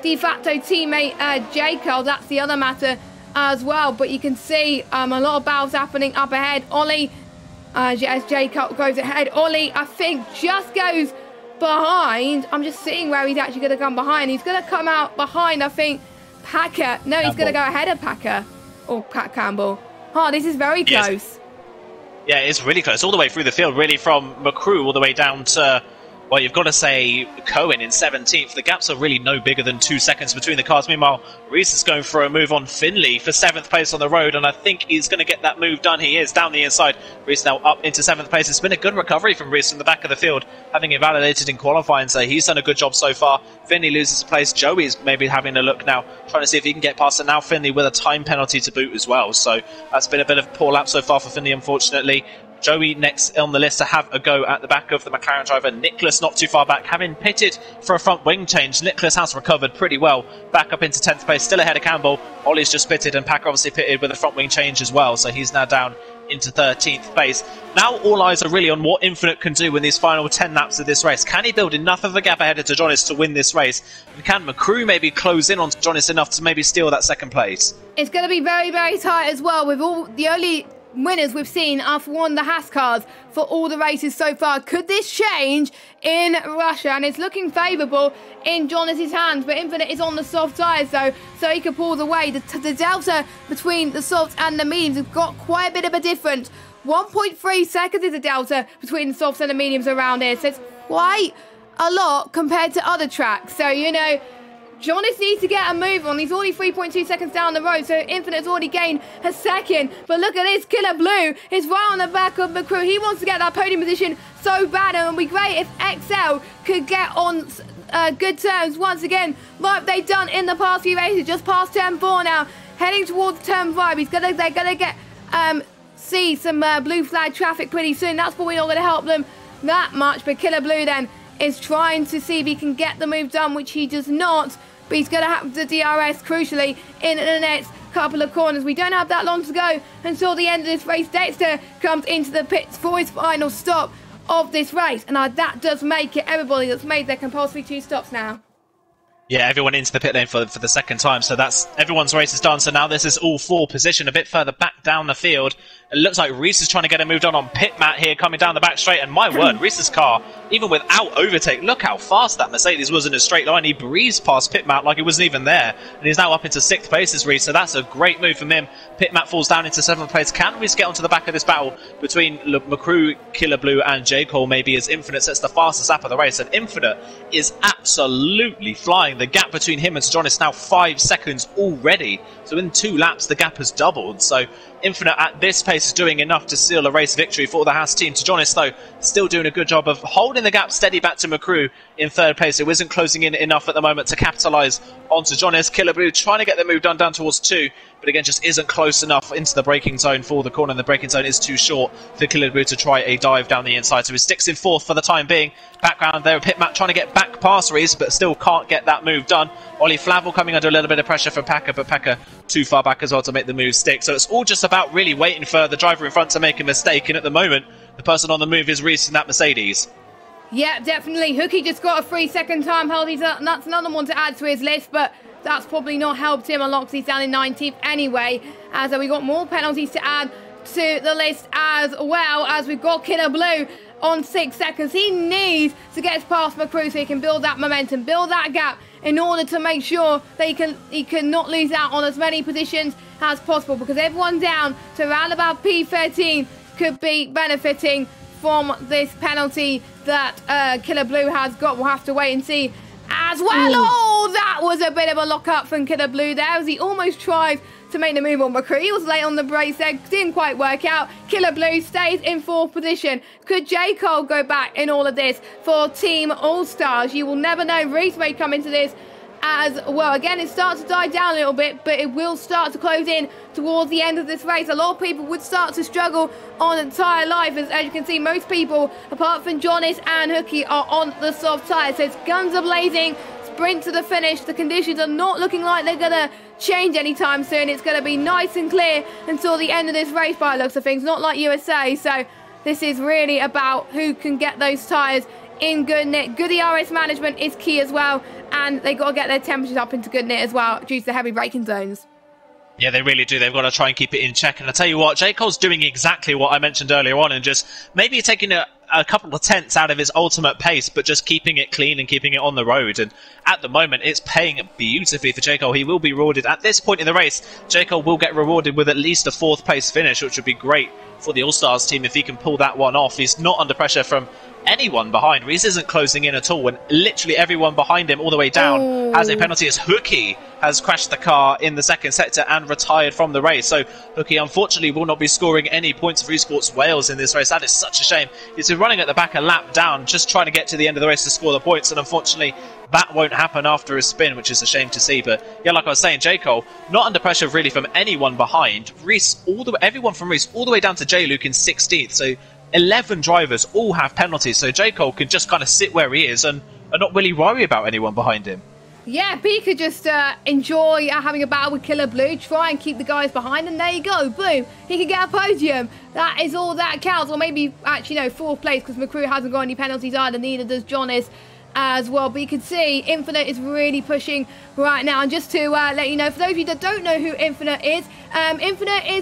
Speaker 1: de facto teammate, J. Cole? That's the other matter as well. But you can see a lot of battles happening up ahead. Ollie, as J. Cole goes ahead, Ollie, I think, just goes behind. I'm just seeing where he's actually going to come behind. He's going to come out behind, I think, Packer. No, he's going to go ahead of Packer. Or Pat Campbell. Oh, this is very close. Yes.
Speaker 2: Yeah, it's really close. All the way through the field, really, from McCrew all the way down to Well, you've got to say Cohen in 17th. The gaps are really no bigger than 2 seconds between the cars. Meanwhile, Reese is going for a move on Finley for 7th place on the road, and I think he's going to get that move done. He is down the inside. Reese now up into 7th place. It's been a good recovery from Reese from the back of the field, having invalidated in qualifying, so he's done a good job so far. Finley loses place. Joey's maybe having a look now, trying to see if he can get past it. Now Finley with a time penalty to boot as well, so that's been a bit of a poor lap so far for Finley, unfortunately. Joey next on the list to have a go at the back of the McLaren driver. Nicholas not too far back, having pitted for a front wing change. Nicholas has recovered pretty well, back up into 10th place, still ahead of Campbell. Ollie's just pitted, and Packer obviously pitted with a front wing change as well, so he's now down into 13th place. Now all eyes are really on what Infinite can do in these final 10 laps of this race. Can he build enough of a gap ahead of Jonas to win this race? And can McCrew maybe close in on Jonas enough to maybe steal that second place?
Speaker 1: It's going to be very, very tight as well, with all the only winners we've seen are for one the Haas cars for all the races so far. Could this change in Russia? And it's looking favourable in Jonas's hands, but Infinite is on the soft tyres though, so he could pull the way. The delta between the softs and the mediums have got quite a bit of a difference. 1.3 seconds is the delta between the softs and the mediums around here, so it's quite a lot compared to other tracks. So, you know, Jonas needs to get a move on. He's already 3.2 seconds down the road, so Infinite's already gained a second. But look at this, Killer Blue is right on the back of McCrew. He wants to get that podium position so bad, and it would be great if XL could get on good terms once again, like they've done in the past few races. Just past turn 4 now, heading towards turn 5. They're gonna get see some blue flag traffic pretty soon. That's probably not going to help them that much. But Killer Blue then is trying to see if he can get the move done, which he does not. But he's going to have the DRS, crucially, in the next couple of corners. We don't have that long to go until the end of this race. Dexter comes into the pits for his final stop of this race. And that does make it everybody that's made their compulsory 2 stops now.
Speaker 2: Yeah, everyone into the pit lane for the second time, so that's everyone's race is done. So now this is all 4 position, a bit further back down the field. It looks like Reese is trying to get a move done on pit mat here, coming down the back straight. And my word, Reese's car, even without overtake, look how fast that Mercedes was in a straight line. He breezed past pit mat like he wasn't even there, and he's now up into 6th place as Reese. So that's a great move from him. Pit mat falls down into 7th place. Can Reese get onto the back of this battle between McCrew, Killer Blue, and J. Cole? Maybe as Infinite sets the fastest lap of the race, and Infinite is absolutely flying. The gap between him and John is now 5 seconds already. So in 2 laps, the gap has doubled. So Infinite at this pace is doing enough to seal a race victory for the Haas team. Jonas, though, still doing a good job of holding the gap steady back to McCrew in 3rd place. It isn't closing in enough at the moment to capitalise onto Jonas. Killer Blue trying to get the move done down towards 2, but again, just isn't close enough into the braking zone for the corner. And the braking zone is too short for Killer Blue to try a dive down the inside. So he sticks in 4th for the time being. Background there, pit mat trying to get back past Reese, but still can't get that move done. Ollie Flavel coming under a little bit of pressure from Packer, but Packer too far back as well to make the move stick. So it's all just about really waiting for the driver in front to make a mistake. And at the moment, the person on the move is Reese in that Mercedes.
Speaker 1: Yeah, definitely. Hookie just got a 3-second time penalty. That's another one to add to his list, but that's probably not helped him a lot because he's down in 19th anyway. As we got more penalties to add to the list as well, as we've got Killer Blue on 6 seconds. He needs to get past McCrew so he can build that momentum, build that gap in order to make sure that he can not lose out on as many positions as possible, because everyone down to around about P13 could be benefiting from this penalty that Killer Blue has got. We'll have to wait and see as well. Oh, that was a bit of a lock-up from Killer Blue there as he almost tried to make the move on McCrew. He was late on the brakes there, didn't quite work out. Killer Blue stays in 4th position. Could J. Cole go back in all of this for Team All-Stars? You will never know. Reese may come into this as well. Again, it starts to die down a little bit, but it will start to close in towards the end of this race. A lot of people would start to struggle on entire life. As you can see, most people, apart from Jonas and Hookie, are on the soft tyres. So it's guns are blazing, sprint to the finish. The conditions are not looking like they're going to change anytime soon. It's going to be nice and clear until the end of this race by the looks of things, not like USA. So this is really about who can get those tyres in good knit. Good ERS management is key as well, and they got to get their temperatures up into good knit as well due to the heavy braking zones.
Speaker 2: Yeah, they really do. They've got to try and keep it in check. And I tell you what, J. Cole's doing exactly what I mentioned earlier on, and just maybe taking a couple of tenths out of his ultimate pace, but just keeping it clean and keeping it on the road. And at the moment, it's paying beautifully for J. Cole. He will be rewarded. At this point in the race, J. Cole will get rewarded with at least a 4th place finish, which would be great for the All-Stars team if he can pull that one off. He's not under pressure from anyone behind. Reese isn't closing in at all, and literally everyone behind him all the way down has a penalty as Hookie has crashed the car in the second sector and retired from the race. So Hookie unfortunately will not be scoring any points for Esports Wales in this race. That is such a shame. He's been running at the back a lap down, just trying to get to the end of the race to score the points, and unfortunately that won't happen after his spin, which is a shame to see. But yeah, like I was saying, J. Cole not under pressure really from anyone behind. Reese, everyone from Reese all the way down to J. Luke in 16th. So 11 drivers all have penalties. So J. Cole can just kind of sit where he is and not really worry about anyone behind him.
Speaker 1: Yeah, B could just enjoy having a battle with Killer Blue, try and keep the guys behind, and there you go, boom, he can get a podium. That is all that counts, or maybe actually no, 4th place, because McCrew hasn't got any penalties either, neither does Jonas as well. But you can see Infinite is really pushing right now. And just to let you know, for those of you that don't know who Infinite is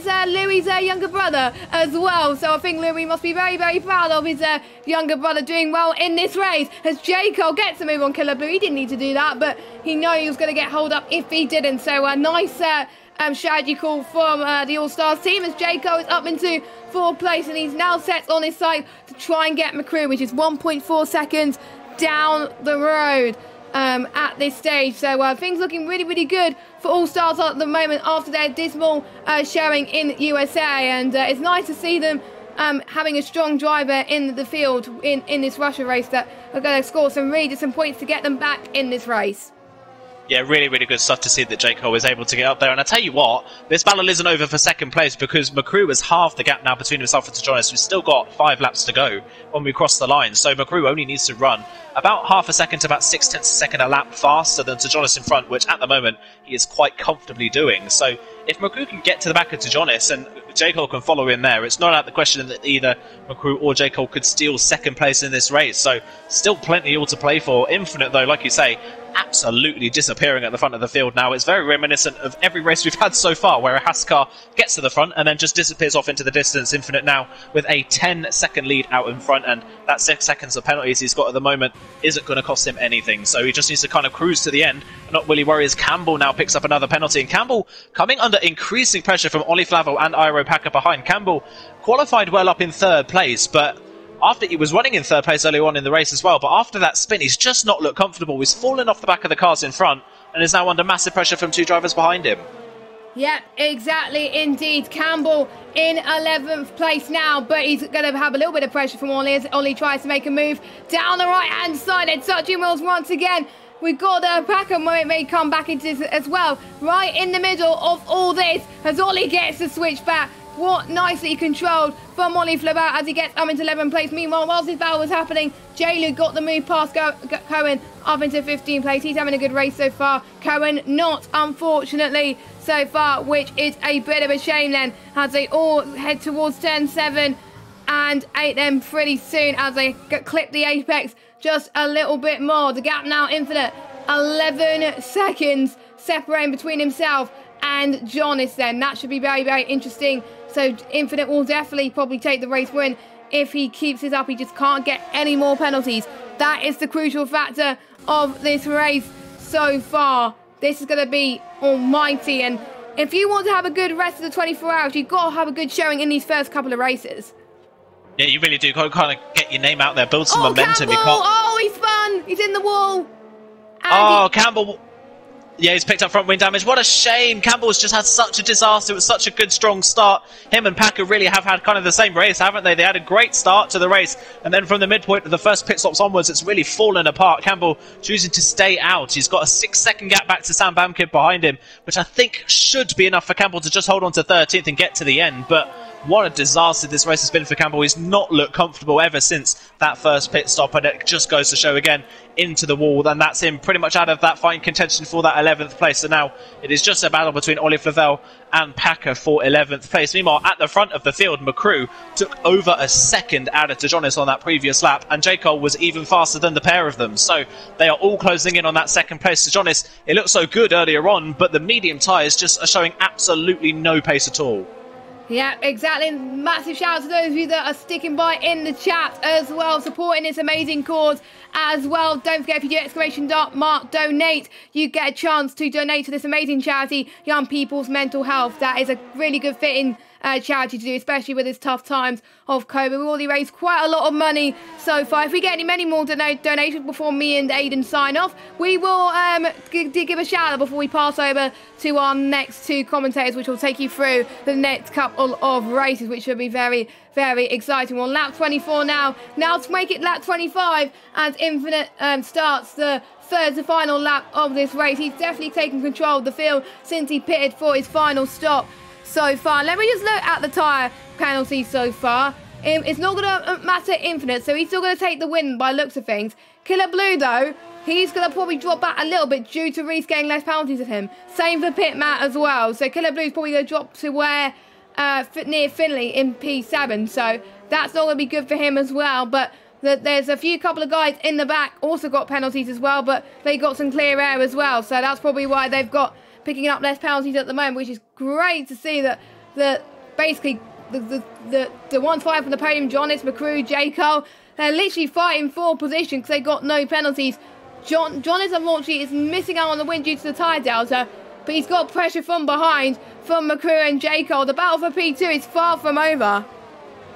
Speaker 1: Louis' younger brother as well. So I think Louis must be very, very proud of his younger brother doing well in this race. As J. Cole gets a move on Killer Blue, he didn't need to do that, but he knew he was going to get hold up if he didn't. So a nice strategy call from the All-Stars team, as J. Cole is up into 4th place, and he's now set on his sight to try and get McCrew, which is 1.4 seconds down the road at this stage. So things looking really, really good for All Stars at the moment after their dismal showing in USA, and it's nice to see them having a strong driver in the field in this Russia race that are going to score some points to get them back in this race.
Speaker 2: Yeah, really, really good stuff to see that J. Cole is able to get up there. And I tell you what, this battle isn't over for 2nd place, because McCrew has halved the gap now between himself and Jonas. We've still got 5 laps to go when we cross the line. So McCrew only needs to run about half a second to about 0.6 seconds a lap faster than Jonas in front, which at the moment he is quite comfortably doing. So if McCrew can get to the back of Jonas and J. Cole can follow in there, it's not out of the question that either McCrew or J. Cole could steal 2nd place in this race. So still plenty all to play for. Infinite, though, like you say, absolutely disappearing at the front of the field now. It's very reminiscent of every race we've had so far, where a Haas car gets to the front and then just disappears off into the distance. Infinite now with a 10-second lead out in front, and that 6 seconds of penalties he's got at the moment isn't going to cost him anything. So he just needs to kind of cruise to the end and not really worry, as Campbell now picks up another penalty. And Campbell coming under increasing pressure from Ollie Flavo and Iro Packer behind. Campbell qualified well up in 3rd place, but after he was running in 3rd place earlier on in the race as well, but after that spin he's just not looked comfortable. He's fallen off the back of the cars in front and is now under massive pressure from 2 drivers behind him.
Speaker 1: Yeah, exactly, indeed. Campbell in 11th place now, but he's going to have a little bit of pressure from Ollie as Ollie tries to make a move down the right-hand side. And touching wheels once again. We've got Packer may come back into this as well. Right in the middle of all this, as Ollie gets the switch back. What nicely controlled from Ollie Flaubert as he gets up into 11th place. Meanwhile, whilst this battle was happening, J-Lu got the move past Cohen up into 15th place. He's having a good race so far. Cohen not, unfortunately, so far, which is a bit of a shame then, as they all head towards turn 7 and 8 then pretty soon as they clip the apex just a little bit more. The gap now infinite. 11 seconds separating between himself and Jonas then. That should be very, very interesting. So Infinite will definitely probably take the race win if he keeps this up. He just can't get any more penalties. That is the crucial factor of this race so far. This is going to be almighty. And if you want to have a good rest of the 24 hours, you've got to have a good showing in these first couple of races.
Speaker 2: Yeah, you really do. Got to kind of get your name out there, build some momentum.
Speaker 1: Campbell!
Speaker 2: You can't...
Speaker 1: Oh, he's spun! He's in the wall!
Speaker 2: And Campbell... Yeah, he's picked up front wing damage. What a shame. Campbell's just had such a disaster. It was such a good, strong start. Him and Packer really have had kind of the same race, haven't they? They had a great start to the race. And then from the midpoint of the first pit stops onwards, it's really fallen apart. Campbell choosing to stay out. He's got a 6-second gap back to Sam Bamkid behind him, which I think should be enough for Campbell to just hold on to 13th and get to the end. But what a disaster this race has been for Campbell. He's not looked comfortable ever since that first pit stop, and it just goes to show again into the wall, and that's him pretty much out of that fighting contention for that 11th place. So now it is just a battle between Ollie Flavel and Packer for 11th place. Meanwhile, at the front of the field, McCrew took over a second out of Tejonis on that previous lap, and J. Cole was even faster than the pair of them. So they are all closing in on that second place. Tejonis, it looked so good earlier on, but the medium tyres just are showing absolutely no pace at all.
Speaker 1: Yeah, exactly. Massive shout out to those of you that are sticking by in the chat as well, supporting this amazing cause as well. Don't forget, if you do ! Mark donate, you get a chance to donate to this amazing charity, Young People's Mental Health. That is a really good fitting charity to do, especially with this tough times of COVID. We've already raised quite a lot of money so far. If we get many more donations before me and Aiden sign off, we will give a shout out before we pass over to our next two commentators, which will take you through the next couple of races, which will be very, very exciting. We're on lap 24 now. Now to make it lap 25 as Infinite starts the third to final lap of this race. He's definitely taken control of the field since he pitted for his final stop so far. Let me just look at the tyre penalties so far. It's not going to matter Infinite, so he's still going to take the win by looks of things. Killer Blue, though, he's going to probably drop back a little bit due to Reese getting less penalties than him. Same for Pit Matt as well. So Killer Blue's probably going to drop to where near Finley in P7. So that's not going to be good for him as well. But there's a couple of guys in the back also got penalties as well, but they got some clear air as well. So that's probably why they've got picking up less penalties at the moment, which is great to see that basically the ones fighting for the podium, Jonas, McCrew, J. Cole, they're literally fighting for position because they got no penalties. Jonas, unfortunately, is missing out on the win due to the tyre delta, but he's got pressure from behind from McCrew and J. Cole. The battle for P2 is far from over.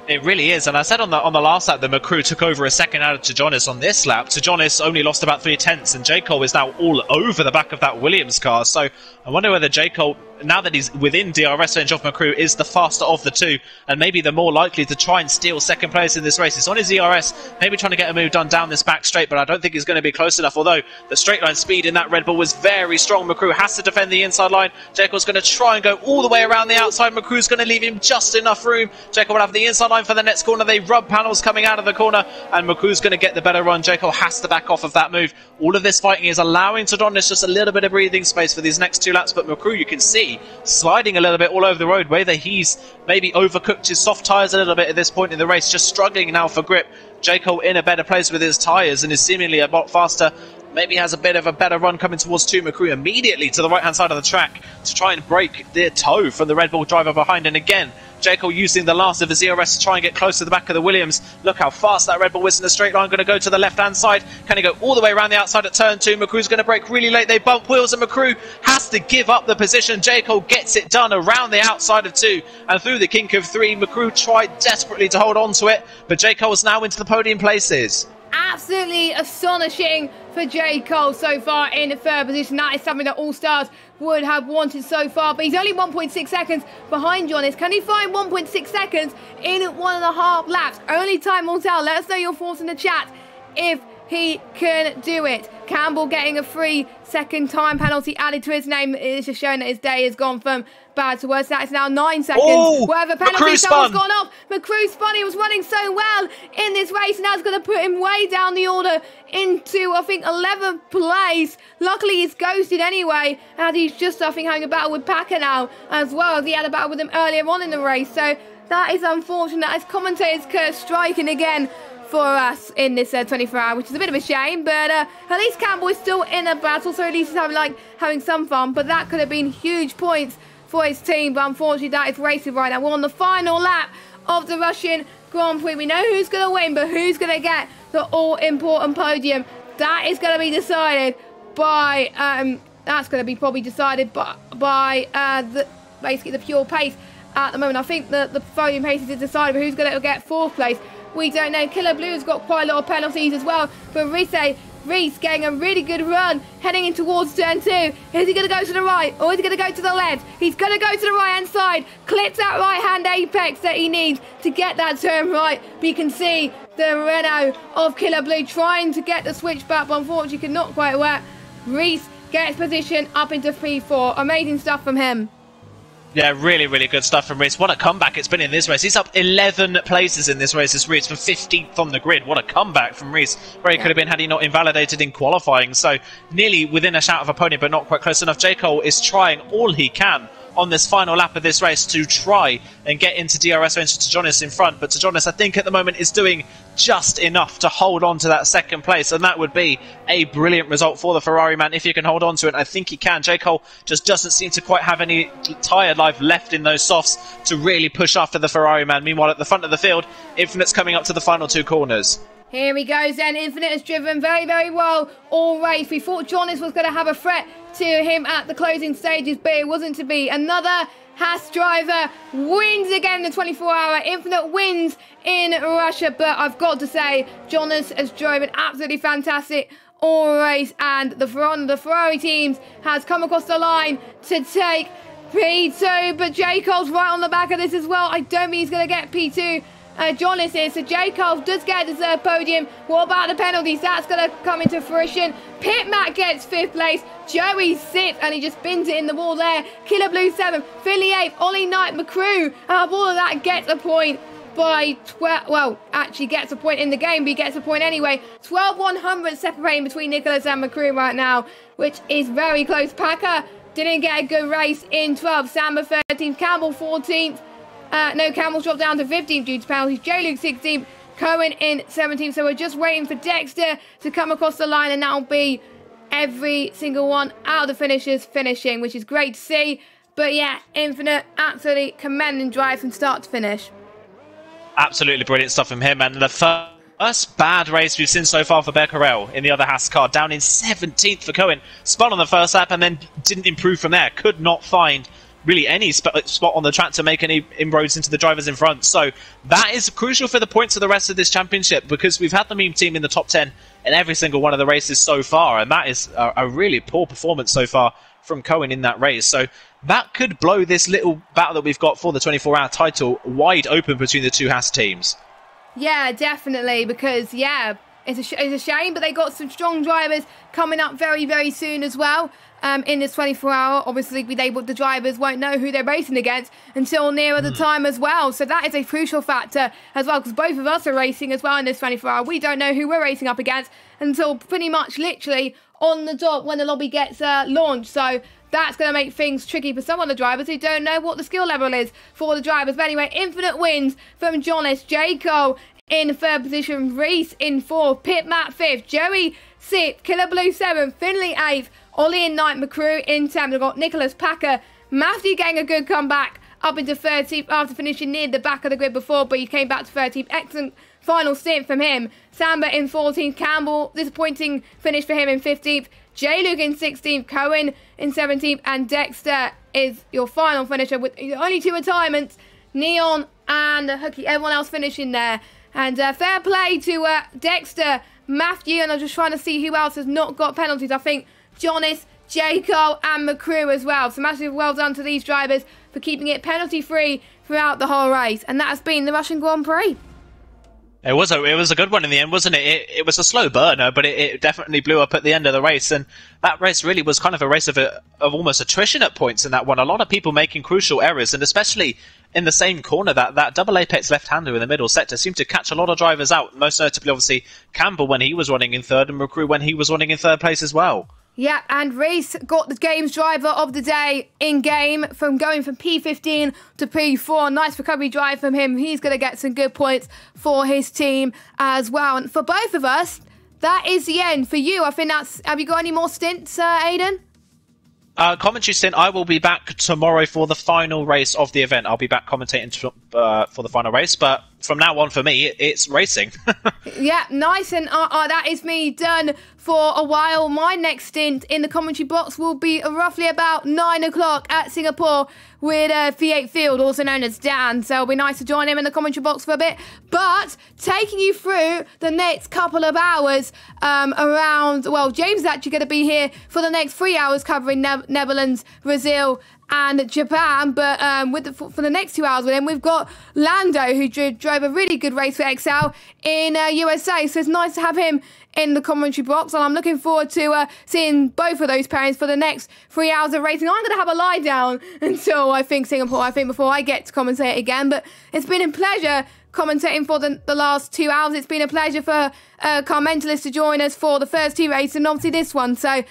Speaker 2: It really is, and I said on the last lap that McCrew took over a second out to Jonas on this lap. So Jonas only lost about 3/10, and J. Cole is now all over the back of that Williams car. So I wonder whether J. Cole, now that he's within DRS range of McCrew, is the faster of the two, and maybe the more likely to try and steal second place in this race. He's on his DRS, maybe trying to get a move done down this back straight, but I don't think he's going to be close enough, although the straight line speed in that Red Bull was very strong. McCrew has to defend the inside line. J. Cole's going to try and go all the way around the outside. McCrew's going to leave him just enough room. J. Cole will have the inside line for the next corner. They rub panels coming out of the corner, and McCrew's going to get the better run. J. Cole has to back off of that move. All of this fighting is allowing Donis just a little bit of breathing space for these next two laps, but McCrew, you can see, sliding a little bit all over the road, whether he's maybe overcooked his soft tyres a little bit at this point in the race, just struggling now for grip. J. Cole in a better place with his tyres and is seemingly a lot faster. Maybe has a bit of a better run coming towards McCrew immediately to the right-hand side of the track to try and break the toe from the Red Bull driver behind. And again, J. Cole using the last of his ERS to try and get close to the back of the Williams. Look how fast that Red Bull is in the straight line. Going to go to the left-hand side. Can he go all the way around the outside at turn 2? McCrew's going to brake really late. They bump wheels and McCrew has to give up the position. J. Cole gets it done around the outside of 2 and through the kink of 3. McCrew tried desperately to hold on to it, but J. Cole is now into the podium places.
Speaker 1: Absolutely astonishing for J. Cole so far in the third position. That is something that all stars would have wanted so far, but he's only 1.6 seconds behind Jonas. Can he find 1.6 seconds in 1.5 laps? Only time will tell. Let us know your thoughts in the chat if he can do it. Campbell getting a 3-second time penalty added to his name. It's just showing that his day has gone from bad to worse. That is now 9 seconds.
Speaker 2: Oh,
Speaker 1: where the penalty has gone off. McCrew spun. He was running so well in this race, and that's going to put him way down the order into, I think, 11th place. Luckily, he's ghosted anyway, and he's just, I think, having a battle with Packer now, as well as he had a battle with him earlier on in the race. So that is unfortunate. As commentators curse striking again for us in this 24-hour, which is a bit of a shame, but at least Campbell is still in a battle, so at least he's having some fun. But that could have been huge points for his team, but unfortunately that is racing right now. We're on the final lap of the Russian Grand Prix. We know who's going to win, but who's going to get the all-important podium? That is going to be decided by basically the pure pace at the moment. I think the podium pace is decided, but who's going to get 4th place? We don't know. Killer Blue's got quite a lot of penalties as well, but Reese getting a really good run heading in towards turn 2. Is he going to go to the right or is he going to go to the left? He's going to go to the right hand side. Clips that right hand apex that he needs to get that turn right. But you can see the Renault of Killer Blue trying to get the switch back, but unfortunately could not quite work. Reese gets position up into P4. Amazing stuff from him.
Speaker 2: Yeah, really, really good stuff from Reese. What a comeback it's been in this race. He's up 11 places in this race, Reese, for 15th on the grid. What a comeback from Reese, where he could have been had he not invalidated in qualifying. So nearly within a shout of opponent, but not quite close enough. J. Cole is trying all he can on this final lap of this race to try and get into DRS range to Jonas in front. But Jonas, I think, at the moment is doing just enough to hold on to that 2nd place, and that would be a brilliant result for the Ferrari man if he can hold on to it. I think he can. J. Cole just doesn't seem to quite have any tyre life left in those softs to really push after the Ferrari man. Meanwhile, at the front of the field, Infinite's coming up to the final 2 corners.
Speaker 1: Here he goes then. Infinite has driven very, very well all race. We thought Jonas was going to have a threat to him at the closing stages, but it wasn't to be. Another Haas driver wins again the 24-hour. Infinite wins in Russia, but I've got to say, Jonas has driven absolutely fantastic all race, and the Ferrari teams has come across the line to take P2, but J. Cole's right on the back of this as well. I don't think he's going to get P2. Jonas is, so J. Cole does get the third podium. What about the penalties? That's going to come into fruition. Pit Matt gets 5th place. Joey 6th, and he just bins it in the wall there. Killer Blue 7th. Finley 8th. Ollie Knight McCrew, out of all of that, gets a point by 12. Well, actually gets a point in the game, but he gets a point anyway. 12/100 separating between Nicholas and McCrew right now, which is very close. Packer didn't get a good race in 12th. Samba 13th. Campbell 14th. No, Campbell's dropped down to 15th due to penalties. J-Luke 16th. Cohen in 17th. So we're just waiting for Dexter to come across the line, and that'll be every single one out of the finishers finishing, which is great to see. But yeah, Infinite, absolutely commending drive from start to finish.
Speaker 2: Absolutely brilliant stuff from him. And the first bad race we've seen so far for Becquerel in the other Haas car. Down in 17th for Cohen. Spun on the first lap and then didn't improve from there. Could not find really any spot on the track to make any inroads into the drivers in front. So that is crucial for the points of the rest of this championship, because we've had the meme team in the top 10 in every single one of the races so far, and that is a really poor performance so far from Cohen in that race. So that could blow this little battle that we've got for the 24-hour title wide open between the two Haas teams.
Speaker 1: Yeah, definitely, because yeah, it's a shame, but they got some strong drivers coming up very, very soon as well. In this 24-hour, obviously, the drivers won't know who they're racing against until nearer the time as well. So that is a crucial factor as well, because both of us are racing as well in this 24-hour. We don't know who we're racing up against until pretty much literally on the dot when the lobby gets launched. So that's going to make things tricky for some of the drivers who don't know what the skill level is for the drivers. But anyway, Infinite wins from Jonas. J. Cole in 3rd position. Reese in 4th. Pit Matt 5th. Joey 6th. Killer Blue 7th. Finley 8th. Ollie and Knight McCrew in 10th. We've got Nicholas Packer. Matthew getting a good comeback up into 13th after finishing near the back of the grid before, but he came back to 13th. Excellent final stint from him. Samba in 14th. Campbell, disappointing finish for him in 15th. J-Luke in 16th. Cohen in 17th. And Dexter is your final finisher with only 2 retirements. Neon and Hookie. Everyone else finishing there. And fair play to Dexter, Matthew, and I'm just trying to see who else has not got penalties. I think Jonas, J. Cole and McCrew as well. So massive well done to these drivers for keeping it penalty free throughout the whole race. And that has been the Russian Grand Prix.
Speaker 2: It was a good one in the end, wasn't it? It was a slow burner, but it definitely blew up at the end of the race. And that race really was kind of a race of almost attrition at points in that one. A lot of people making crucial errors, and especially in the same corner, that double apex left-hander in the middle sector seemed to catch a lot of drivers out. Most notably, obviously, Campbell when he was running in 3rd, and McCrew when he was running in 3rd place as well.
Speaker 1: Yeah, and Reese got the game's driver of the day in game from going from P15 to P4. Nice recovery drive from him. He's going to get some good points for his team as well. And for both of us, that is the end. For you, I think that's... Have you got any more stints, Aidan?
Speaker 2: Commentary stint, I will be back tomorrow for the final race of the event. I'll be back commentating for the final race, but from now on for me, it's racing.
Speaker 1: Yeah, nice, and that is me done for a while. My next stint in the commentary box will be roughly about 9 o'clock at Singapore with V8 Field, also known as Dan, so it'll be nice to join him in the commentary box for a bit. But taking you through the next couple of hours around, well, James is actually going to be here for the next 3 hours covering Netherlands, Brazil and Japan, but for the next 2 hours with him, we've got Lando, who drove a really good race for XL in USA, so it's nice to have him in the commentary box, and I'm looking forward to seeing both of those pairings for the next 3 hours of racing. I'm going to have a lie down until I think Singapore, before I get to commentate again, but it's been a pleasure commentating for the last 2 hours. It's been a pleasure for Carmentalist to join us for the first 2 races, and obviously this one, so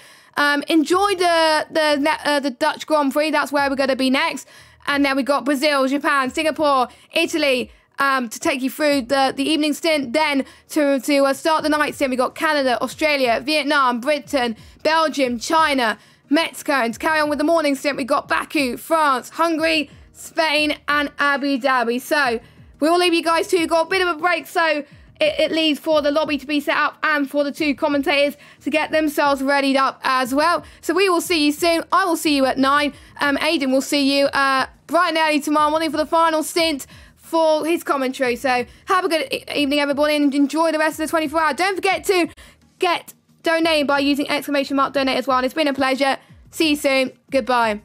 Speaker 1: enjoy the Dutch Grand Prix. That's where we're going to be next. And then we got Brazil, Japan, Singapore, Italy to take you through the evening stint. Then to start the night stint, we got Canada, Australia, Vietnam, Britain, Belgium, China, Mexico. And to carry on with the morning stint, we got Baku, France, Hungary, Spain and Abu Dhabi. So we will leave you guys to got a bit of a break. So it leaves for the lobby to be set up and for the 2 commentators to get themselves readied up as well. So we will see you soon. I will see you at 9. Aidan will see you bright and early tomorrow morning for the final stint for his commentary. So have a good evening, everybody, and enjoy the rest of the 24 hours. Don't forget to get donating by using !donate as well. And it's been a pleasure. See you soon. Goodbye.